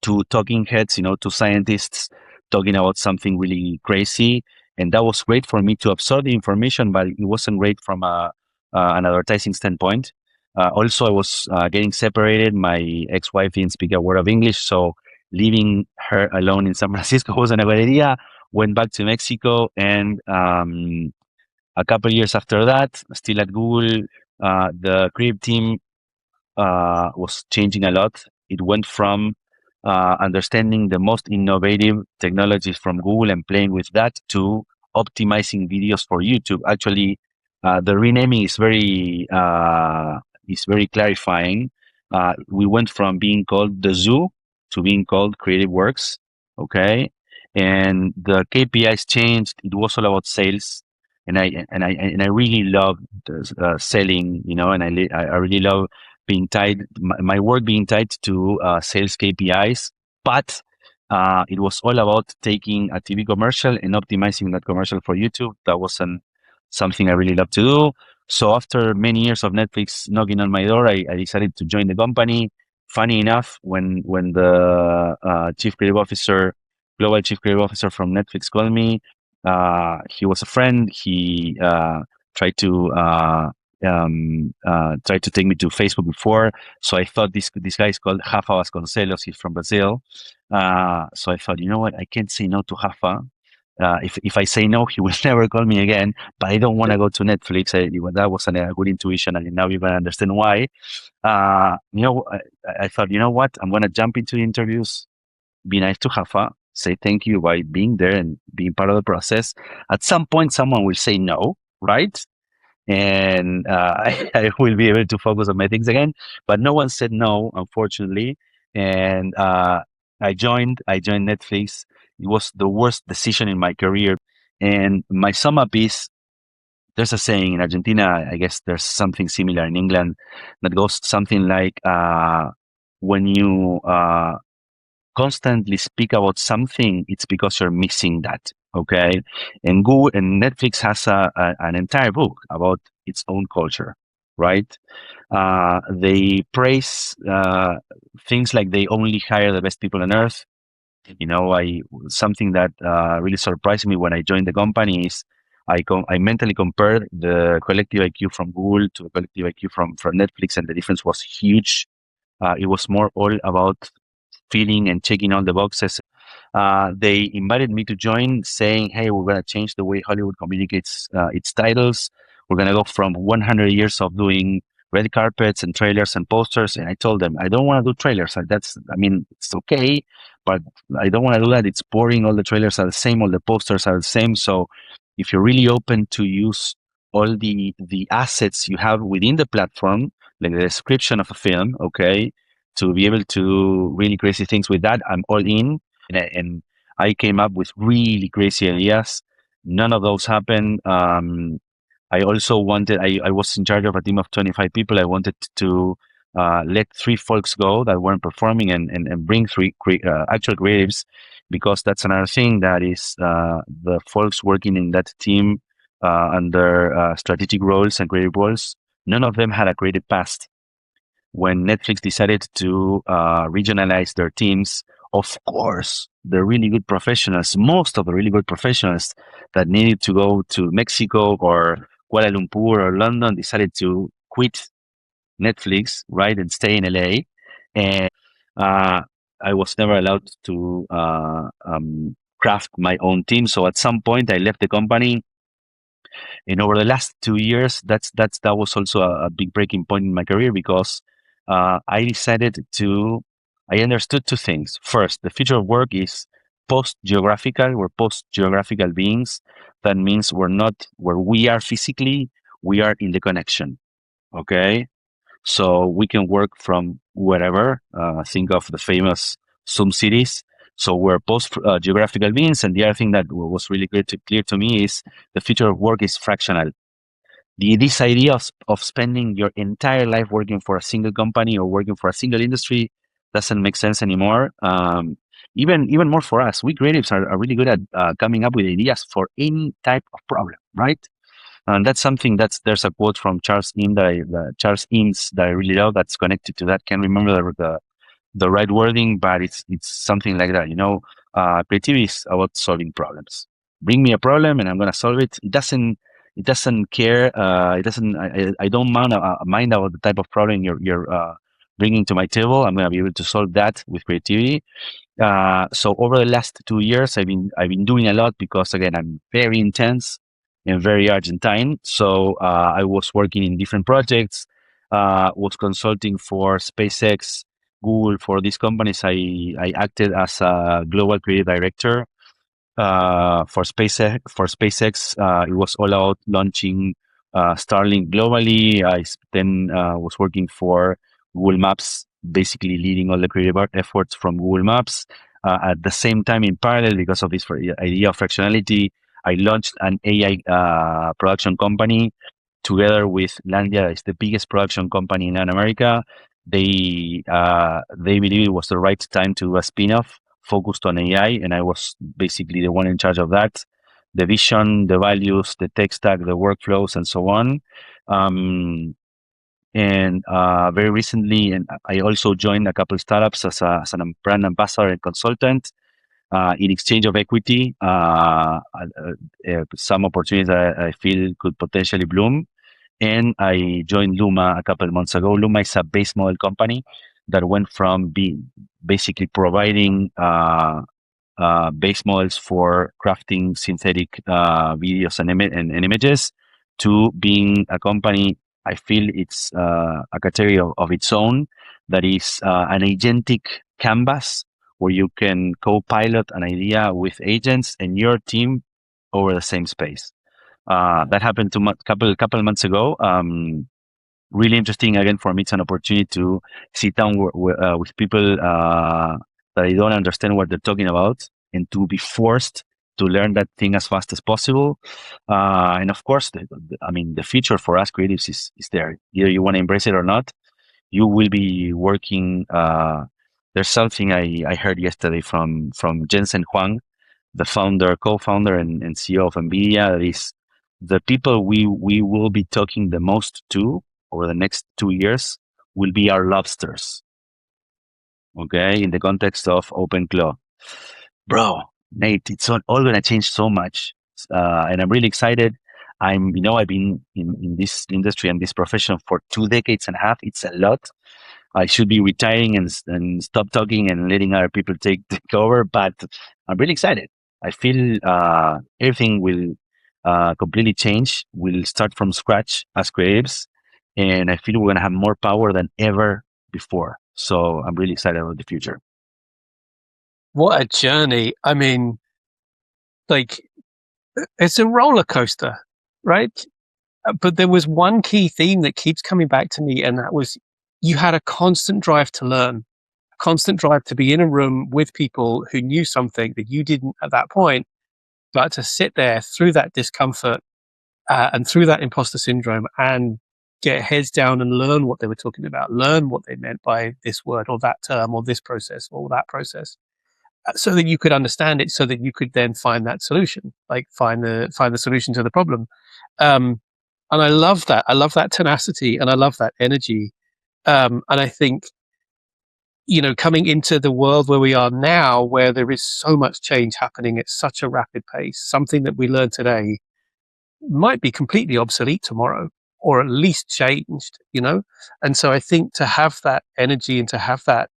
to talking heads, to scientists talking about something really crazy. And that was great for me to absorb the information, but it wasn't great from an advertising standpoint. Also, I was getting separated. My ex-wife didn't speak a word of English, so leaving her alone in San Francisco wasn't a good idea. Went back to Mexico, and a couple of years after that, still at Google, the creative team was changing a lot. It went from understanding the most innovative technologies from Google and playing with that to optimizing videos for YouTube. Actually, the renaming is very clarifying. We went from being called the Zoo to being called Creative Works. Okay, and the KPIs changed. It was all about sales. and I really love selling, and I really love being tied my work being tied to sales KPIs, but it was all about taking a TV commercial and optimizing that commercial for YouTube. That wasn't something I really love to do. So after many years of Netflix knocking on my door, I decided to join the company. Funny enough, when the chief creative officer, global chief creative officer from Netflix called me, he was a friend. He tried to take me to Facebook before. So I thought this guy is called Rafa Vasconcelos. He's from Brazil. So I thought, you know what? I can't say no to Rafa. If I say no, he will never call me again. But I don't want to go to Netflix. That was a good intuition, and now you're gonna understand why. I thought, you know what? I'm gonna jump into the interviews, be nice to Rafa, say thank you by being there and being part of the process. At some point, someone will say no, right? And I will be able to focus on my things again. But no one said no, unfortunately. And I joined Netflix. It was the worst decision in my career. And my sum up is, there's a saying in Argentina, I guess there's something similar in England, that goes something like, when you constantly speak about something, it's because you're missing that. Okay. And Google and Netflix has an entire book about its own culture, right? They praise things like they only hire the best people on earth. Something that really surprised me when I joined the company is I mentally compared the collective IQ from Google to the collective IQ from Netflix, and the difference was huge. It was more all about feeling and checking all the boxes. They invited me to join, saying, "Hey, we're going to change the way Hollywood communicates its titles. We're going to go from 100 years of doing red carpets and trailers and posters." And I told them, "I don't want to do trailers. It's okay, but I don't want to do that. It's boring. All the trailers are the same. All the posters are the same. So, if you're really open to use all the assets you have within the platform, like the description of a film, okay, to be able to really crazy things with that, I'm all in." And I came up with really crazy ideas. None of those happened. I also wanted, I was in charge of a team of 25 people. I wanted to let three folks go that weren't performing, and bring three actual creatives, because that's another thing that is the folks working in that team under strategic roles and creative roles. None of them had a creative past. When Netflix decided to regionalize their teams, of course, the really good professionals, most of the really good professionals that needed to go to Mexico or Kuala Lumpur or London, decided to quit Netflix, right, and stay in LA. And uh, I was never allowed to craft my own team. So at some point, I left the company, and over the last 2 years, that was also a big breaking point in my career, because I decided to. I understood two things. First, the future of work is post geographical. We're post geographical beings. That means we're not where we are physically. We are in the connection. Okay, so we can work from wherever. Think of the famous Zoom cities. So we're post geographical beings. And the other thing that was really clear to me is the future of work is fractional. This idea of spending your entire life working for a single company or working for a single industry doesn't make sense anymore. Even more for us, we creatives are really good at coming up with ideas for any type of problem, right? And that's something there's a quote from Charles Eames that I really love, that's connected to that. Can't remember the right wording, but it's something like that. Creativity is about solving problems. Bring me a problem and I'm gonna solve it. It doesn't care. It doesn't. I don't mind about the type of problem you're bringing to my table. I'm gonna be able to solve that with creativity. So over the last 2 years, I've been doing a lot, because again, I'm very intense and very Argentine. So I was working in different projects. Was consulting for SpaceX, Google. For these companies, I acted as a global creative director for SpaceX. It was all about launching Starlink globally. I then was working for Google Maps, basically leading all the creative efforts from Google Maps. At the same time, in parallel, because of this idea of fractionality, I launched an AI production company together with Landia. It's the biggest production company in Latin America. They believe it was the right time to do a spin-off focused on AI, and I was basically the one in charge of that. The vision, the values, the tech stack, the workflows, and so on. Um, and very recently, and I also joined a couple of startups as a brand ambassador and consultant in exchange of equity. Some opportunities I feel could potentially bloom. And I joined Luma a couple of months ago. Luma is a base model company that went from being basically providing base models for crafting synthetic videos and images to being a company. I feel it's a category of its own that is an agentic canvas where you can co-pilot an idea with agents and your team over the same space. That happened couple of months ago. Really interesting. Again, for me, it's an opportunity to sit down with people that I don't understand what they're talking about, and to be forced to learn that thing as fast as possible. And of course, the future for us creatives is there. Either you want to embrace it or not. You will be working. There's something I heard yesterday from Jensen Huang, the co-founder and CEO of NVIDIA. That is the people we will be talking the most to over the next 2 years will be our lobsters. Okay, in the context of OpenClaw, bro, Nate, it's all going to change so much, and I'm really excited. I've been in this industry and this profession for 2 decades and a half. It's a lot. I should be retiring and stop talking and letting other people take over. But I'm really excited. I feel everything will completely change. We'll start from scratch as creatives, and I feel we're gonna have more power than ever before. So I'm really excited about the future. What a journey. I mean, like, it's a roller coaster, right? But there was one key theme that keeps coming back to me, and that was you had a constant drive to learn, a constant drive to be in a room with people who knew something that you didn't at that point, but to sit there through that discomfort and through that imposter syndrome and get heads down and learn what they were talking about, learn what they meant by this word or that term or this process or that process, so that you could understand it, so that you could then find that solution, like find the solution to the problem. And I love that. I love that tenacity, and I love that energy. And I think, coming into the world where we are now, where there is so much change happening at such a rapid pace, something that we learn today might be completely obsolete tomorrow, or at least changed. And so I think to have that energy and to have that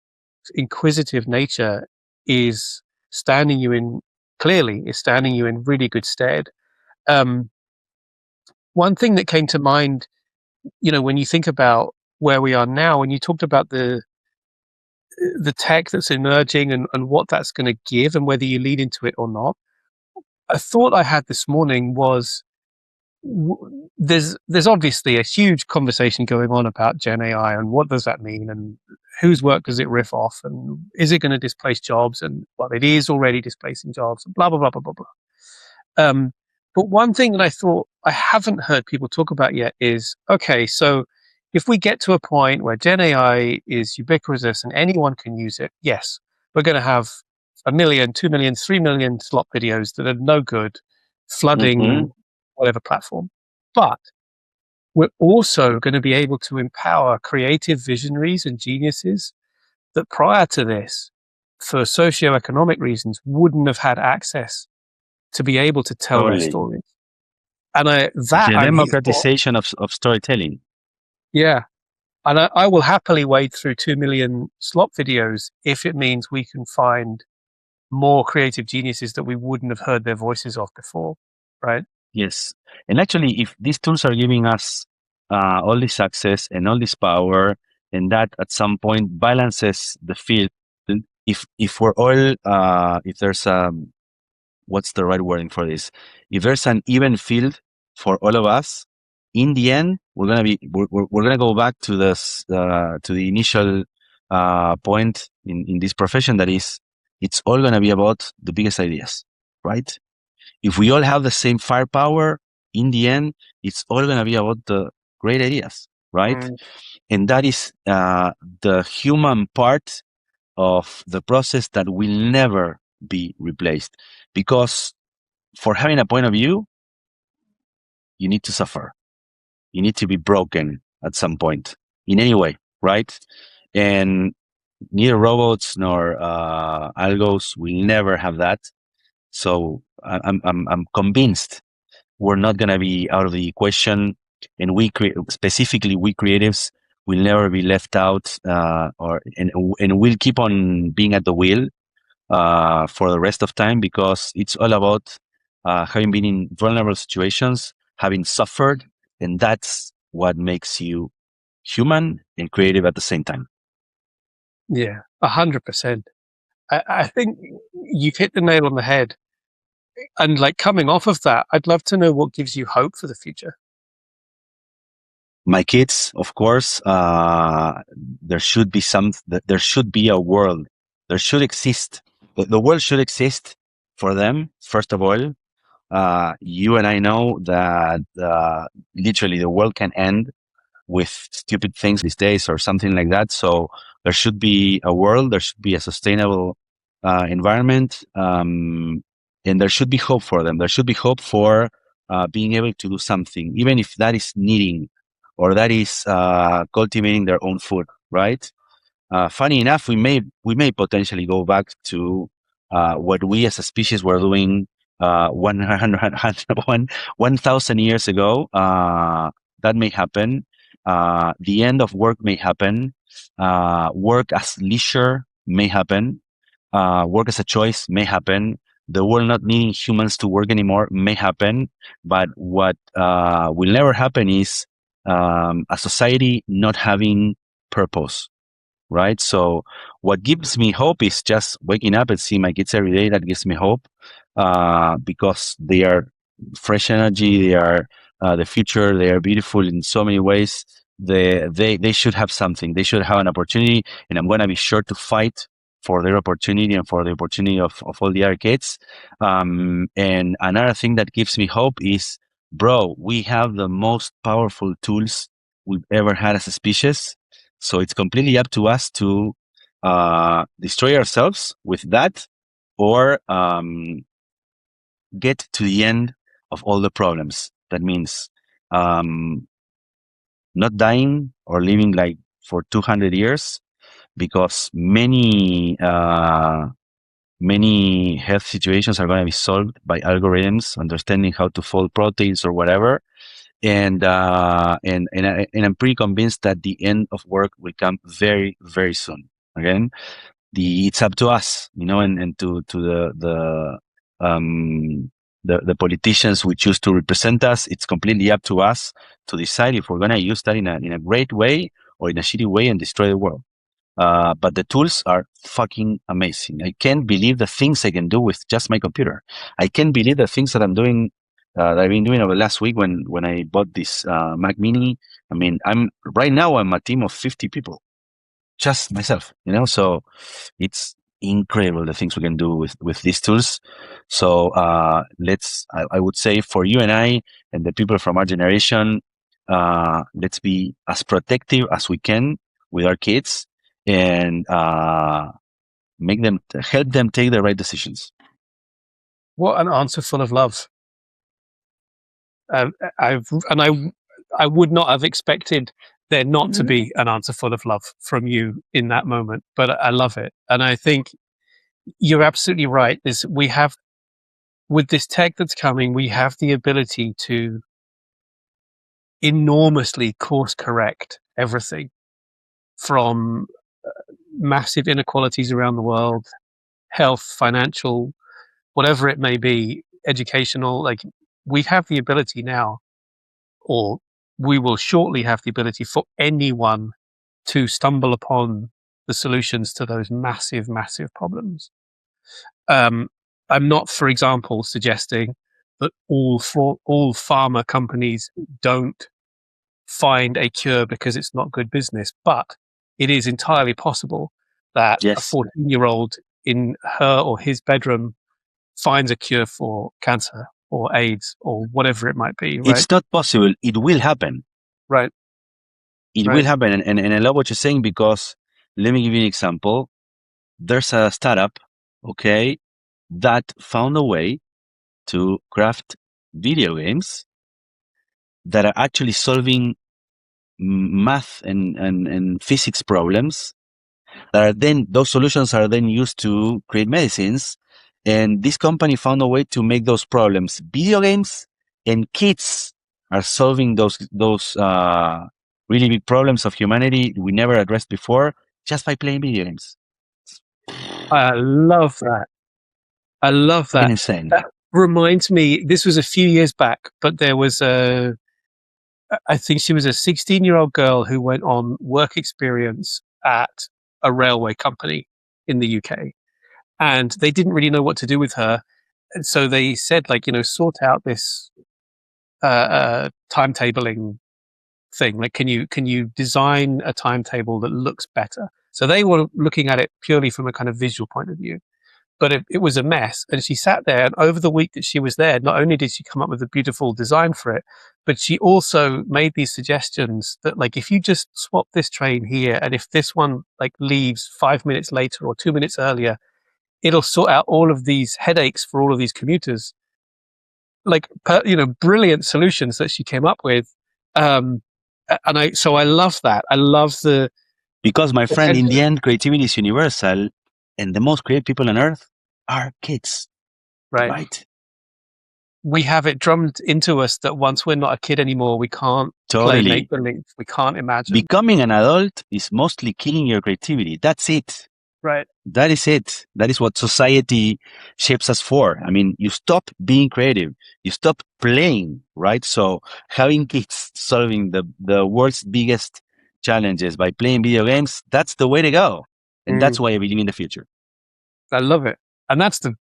inquisitive nature is standing you in really good stead. Um, One thing that came to mind, when you think about where we are now, and you talked about the tech that's emerging and what that's going to give and whether you lead into it or not. A thought I had this morning was there's obviously a huge conversation going on about Gen AI and what does that mean and whose work does it riff off and is it going to displace jobs, and well, it is already displacing jobs and blah blah blah blah blah blah. But one thing that I thought I haven't heard people talk about yet is, okay, so if we get to a point where Gen AI is ubiquitous and anyone can use it, yes, we're going to have 1 million, 2 million, 3 million slop videos that are no good, Mm-hmm. flooding whatever platform. But we're also going to be able to empower creative visionaries and geniuses that prior to this, for socioeconomic reasons, wouldn't have had access to be able to tell their Totally. stories. And The I'm here for. democratization of storytelling. Yeah. And I will happily wade through 2 million slop videos if it means we can find more creative geniuses that we wouldn't have heard their voices of before. Right. Yes. And actually, if these tools are giving us all this access and all this power, and that at some point balances the field, if we're all, if there's what's the right wording for this? If there's an even field for all of us, in the end, we're gonna go back to this to the initial point in this profession. That is, it's all gonna be about the biggest ideas, right? If we all have the same firepower, in the end, it's all going to be about the great ideas, right? Mm. And that is the human part of the process that will never be replaced. Because for having a point of view, you need to suffer. You need to be broken at some point in any way, right? And neither robots nor algos will never have that. So I'm convinced we're not going to be out of the equation, and specifically we creatives will never be left out, and we'll keep on being at the wheel for the rest of time, because it's all about having been in vulnerable situations, having suffered, and that's what makes you human and creative at the same time. Yeah, 100%. I think you've hit the nail on the head. And like coming off of that, I'd love to know what gives you hope for the future. My kids, of course, there should be a world. There should exist. The world should exist for them, first of all. You and I know that literally the world can end with stupid things these days or something like that. So there should be a world, there should be a sustainable environment, and there should be hope for them. There should be hope for being able to do something, even if that is knitting or that is cultivating their own food, right? Funny enough, we may potentially go back to what we as a species were doing 1,000 years ago. That may happen. The end of work may happen. Work as leisure may happen. Work as a choice may happen. The world not needing humans to work anymore may happen. But what will never happen is a society not having purpose, right? So what gives me hope is just waking up and seeing my kids every day. That gives me hope because they are fresh energy. They are the future. They are beautiful in so many ways. They should have something. They should have an opportunity, and I'm going to be sure to fight for their opportunity and for the opportunity of all the other kids. And another thing that gives me hope is, bro, we have the most powerful tools we've ever had as a species. So it's completely up to us to destroy ourselves with that, or get to the end of all the problems. That means not dying or living like for 200 years, because many health situations are going to be solved by algorithms, understanding how to fold proteins or whatever. And I'm pretty convinced that the end of work will come very, very soon. Again, it's up to us, and to the politicians we choose to represent us. It's completely up to us to decide if we're going to use that in a great way or in a shitty way and destroy the world. But the tools are fucking amazing. I can't believe the things I can do with just my computer. I can't believe the things that I'm doing, that I've been doing over the last week when I bought this Mac Mini. I mean, I'm a team of 50 people, just myself, so it's incredible the things we can do with these tools. So I would say, for you and I and the people from our generation, let's be as protective as we can with our kids, and help them take the right decisions. What an answer full of love. I would not have expected there not to be an answer full of love from you in that moment, but I love it. And I think you're absolutely right. With this tech that's coming, we have the ability to enormously course correct everything, from massive inequalities around the world, health, financial, whatever it may be, educational. Like, we have the ability now, or we will shortly have the ability, for anyone to stumble upon the solutions to those massive, massive problems. I'm not, for example, suggesting that all pharma companies don't find a cure because it's not good business, but it is entirely possible that a Yes. 14-year-old in her or his bedroom finds a cure for cancer or AIDS or whatever it might be, right? It's not possible. It will happen. Right. It will Right. happen. And I love what you're saying because let me give you an example. There's a startup, okay, that found a way to craft video games that are actually solving math and physics problems that are then those solutions are then used to create medicines. And this company found a way to make those problems video games, and kids are solving those really big problems of humanity we never addressed before just by playing video games. I love that. I love Fucking that. insane. That reminds me, this was a few years back, but there was I think she was a 16-year-old girl who went on work experience at a railway company in the UK. And they didn't really know what to do with her. And so they said, like, sort out this timetabling thing. Like, can you design a timetable that looks better? So they were looking at it purely from a kind of visual point of view. But it was a mess. And she sat there, and over the week that she was there, not only did she come up with a beautiful design for it, but she also made these suggestions that, like, if you just swap this train here, and if this one like leaves 5 minutes later or 2 minutes earlier, it'll sort out all of these headaches for all of these commuters. Like, brilliant solutions that she came up with. And I love that. I love the Because, my friend, in potential. the end, creativity is universal, and the most creative people on earth are kids, Right. right? We have it drummed into us that once we're not a kid anymore, we can't play Totally. make believe. We can't imagine. Becoming an adult is mostly killing your creativity. That's it. Right. That is it. That is what society shapes us for. I mean, you stop being creative. You stop playing, right? So having kids solving the world's biggest challenges by playing video games, that's the way to go. And that's why I believe in the future. I love it. And that's the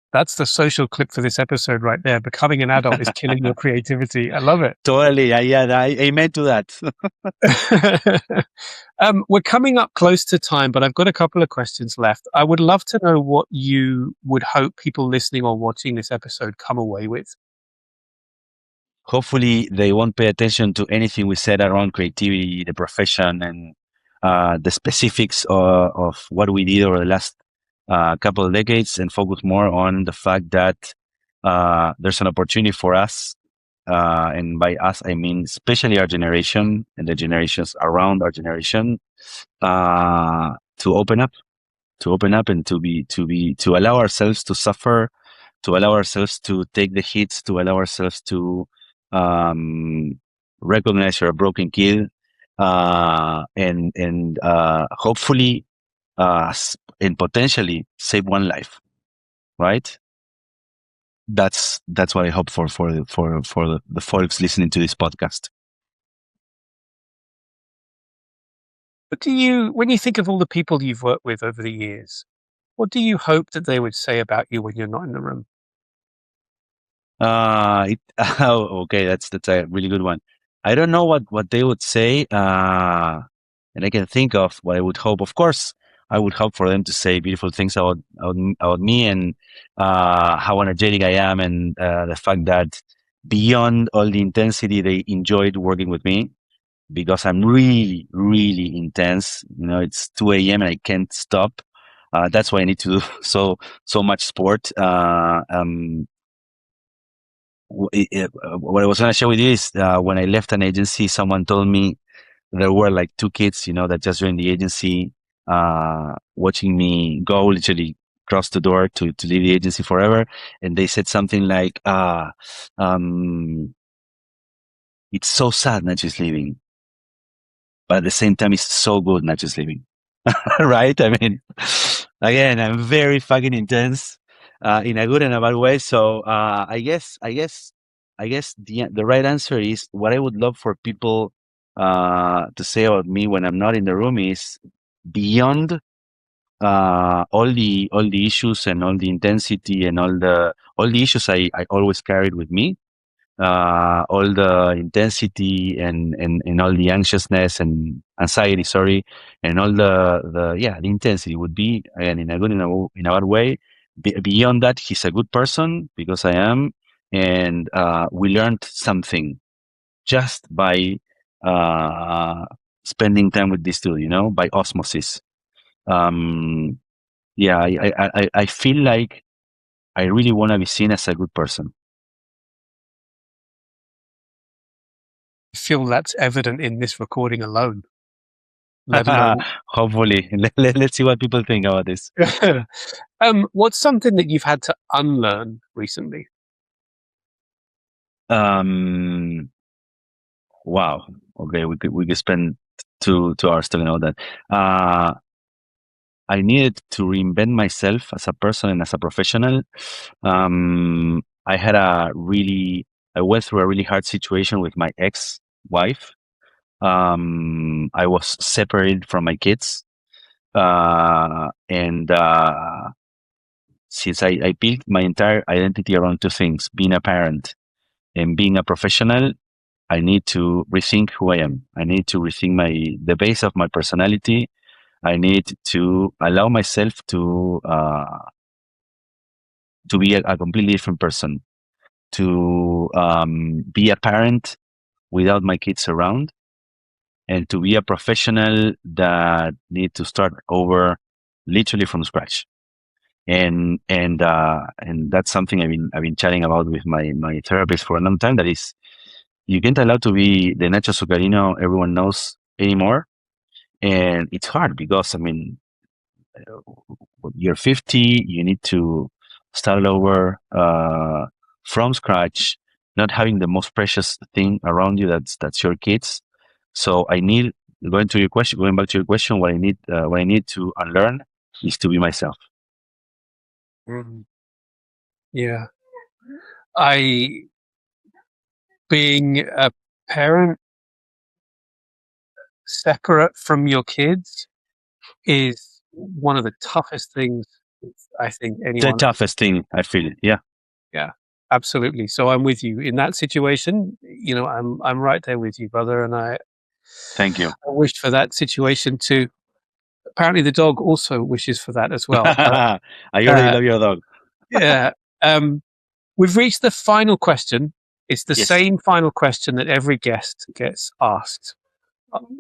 social clip for this episode right there. Becoming an adult is killing your creativity. I love it. Totally. I amen to that. We're coming up close to time, but I've got a couple of questions left. I would love to know what you would hope people listening or watching this episode come away with. Hopefully they won't pay attention to anything we said around creativity, the profession, and the specifics of what we did over the last couple of decades, and focus more on the fact that there's an opportunity for us, and by us I mean especially our generation and the generations around our generation, to open up, and to allow ourselves to suffer, to allow ourselves to take the hits, to allow ourselves to recognize you're a broken kid, and hopefully and potentially save one life, right? That's what I hope for the folks listening to this podcast. But when you think of all the people you've worked with over the years, what do you hope that they would say about you when you're not in the room? Okay, that's a really good one. I don't know what they would say, and I can think of what I would hope. Of course, I would hope for them to say beautiful things about me, and how energetic I am, and the fact that beyond all the intensity, they enjoyed working with me, because I'm really, really intense. It's 2 a.m. and I can't stop. That's why I need to do so much sport. What I was going to share with you is, when I left an agency, someone told me there were like two kids, that just joined the agency, watching me go, literally cross the door to leave the agency forever. And they said something like, it's so sad not just leaving, but at the same time, it's so good not just leaving. Right? I mean, again, I'm very fucking intense, in a good and a bad way. So I guess the right answer is, what I would love for people to say about me when I'm not in the room is, beyond all the issues and all the intensity and all the issues I always carried with me, all the intensity and all the anxiousness and anxiety, sorry, and all the intensity would be, again, in a good and in a bad way, beyond that, he's a good person because I am, and we learned something just by uh, spending time with these two, by osmosis. Um, yeah, I feel like I really want to be seen as a good person. I feel that's evident in this recording alone, let alone. Hopefully, let's see what people think about this. What's something that you've had to unlearn recently? Wow. Okay, we could spend 2 hours talking about that. I needed to reinvent myself as a person and as a professional. I went through a really hard situation with my ex-wife. I was separated from my kids, and since I built my entire identity around two things: being a parent and being a professional, I need to rethink who I am. I need to rethink the base of my personality. I need to allow myself to be a completely different person, to be a parent without my kids around, and to be a professional that need to start over literally from scratch. And that's something I've been chatting about with my therapist for a long time. That is, you can't allow to be the Nacho Zuccarino everyone knows anymore, and it's hard because you're 50, you need to start over from scratch, not having the most precious thing around you. That's your kids. So I need going back to your question. What I need to unlearn is to be myself. Mm, yeah, I being a parent separate from your kids is one of the toughest things I think The anyone. toughest thing I feel. Yeah. Yeah, absolutely. So I'm with you in that situation. I'm right there with you, brother. And I Thank you. wished for that situation too. Apparently, the dog also wishes for that as well. But I already uh, love your dog. yeah, we've reached the final question. It's the Yes. same final question that every guest gets asked.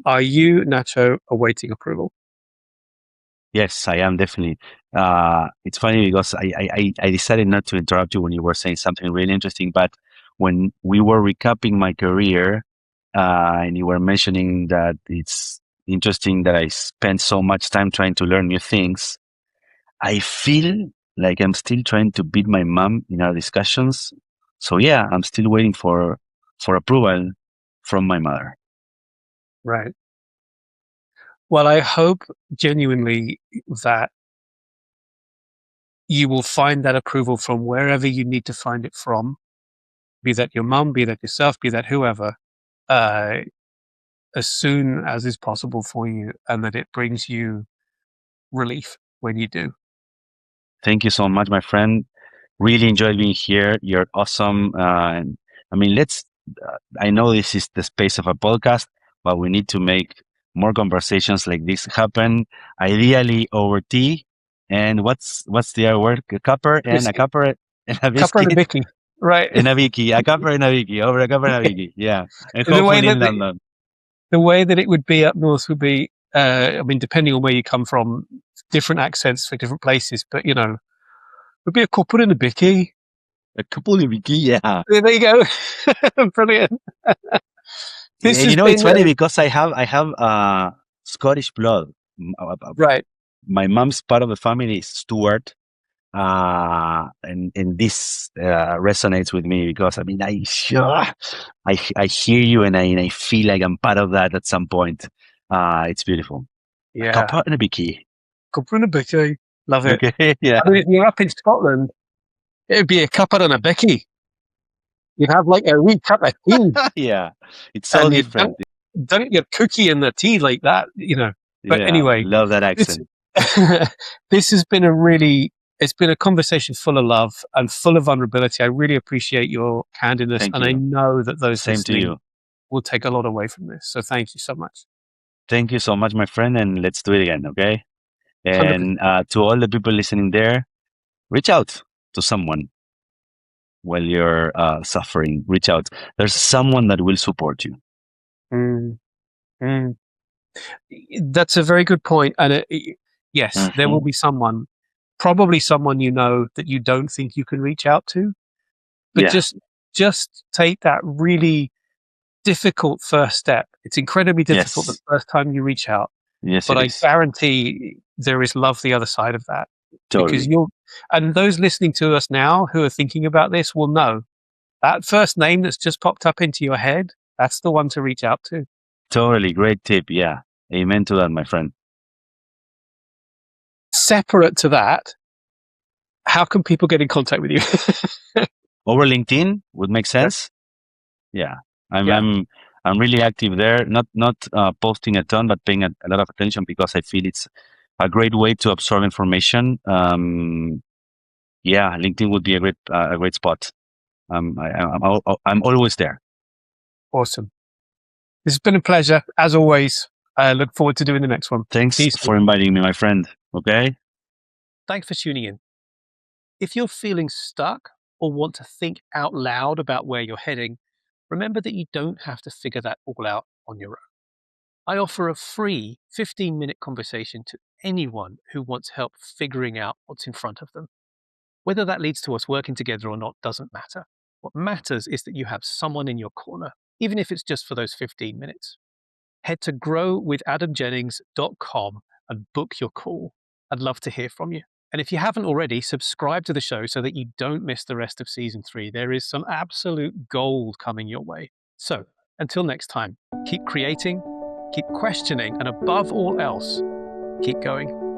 Are you, Nacho, awaiting approval? Yes, I am definitely. It's funny because I decided not to interrupt you when you were saying something really interesting, but when we were recapping my career, and you were mentioning that it's interesting that I spent so much time trying to learn new things, I feel like I'm still trying to beat my mom in our discussions. So yeah, I'm still waiting for approval from my mother. Right. Well, I hope genuinely that you will find that approval from wherever you need to find it from, be that your mum, be that yourself, be that whoever, uh, as soon as is possible for you, and that it brings you relief when you do. Thank you so much, my friend. Really enjoyed being here. You're awesome. And I mean, I know this is the space of a podcast, but we need to make more conversations like this happen, ideally over tea. And what's the other word? A Biscuit, cupper and a cuppa and a biscuit bicky, right? and a Vicky, a cupper and a Vicky, over a cupper and a Vicky. Yeah. And the way hopefully that in London. the way that it would be up north would be, I mean, depending on where you come from, different accents for different places, but would be a cuppa and a bicky. A couple of Vicky, yeah. There you go. Brilliant. This And has it's been funny because I have Scottish blood. right. My mom's part of the family is Stuart, and this resonates with me because I mean I hear you and I feel like I'm part of that at some point. It's beautiful. A Yeah, cuppa and a bicky. cuppa and a bicky. Love it. Okay, yeah, I mean, if you're up in Scotland, it'd be a cuppa and a bicky. You'd have like a wee cup of tea, yeah. It's so and you different. dunk your cookie in the tea like that. But Yeah, anyway, love that this accent. this has been it's been a conversation full of love and full of vulnerability. I really appreciate your candidness, Thank and I you. know that those Same to listening you. will take a lot away from this. So thank you so much. Thank you so much, my friend, and let's do it again, okay? 100%. And to all the people listening there, reach out to someone while you're suffering. Reach out. There's someone that will support you. Mm, mm. That's a very good point. And yes, there will Mhm. be someone, probably someone you know that you don't think you can reach out to, but Yeah. just take that really difficult first step. It's incredibly difficult the Yes. first time you reach out, Yes, but it I is. guarantee there is love the other side of that because Totally. and those listening to us now who are thinking about this will know that first name that's just popped up into your head, that's the one to reach out to. Totally. Great tip. Yeah. Amen to that, my friend. Separate to that, how can people get in contact with you? Over LinkedIn would make Okay. sense. Yeah. I'm Yeah, I'm I'm really active there. Not posting a ton, but paying a lot of attention because I feel it's a great way to absorb information. Yeah, LinkedIn would be a great spot. I'm always there. awesome. This has been a pleasure, as always. I look forward to doing the next one. See Thanks you soon. for inviting me, my friend. Okay. Thanks for tuning in. If you're feeling stuck or want to think out loud about where you're heading, remember that you don't have to figure that all out on your own. I offer a free 15-minute conversation to anyone who wants help figuring out what's in front of them. Whether that leads to us working together or not doesn't matter. What matters is that you have someone in your corner, even if it's just for those 15 minutes. Head to growwithadamjennings.com and book your call. I'd love to hear from you. And if you haven't already, subscribe to the show so that you don't miss the rest of season 3. There is some absolute gold coming your way. So until next time, keep creating, keep questioning, and above all else, keep going.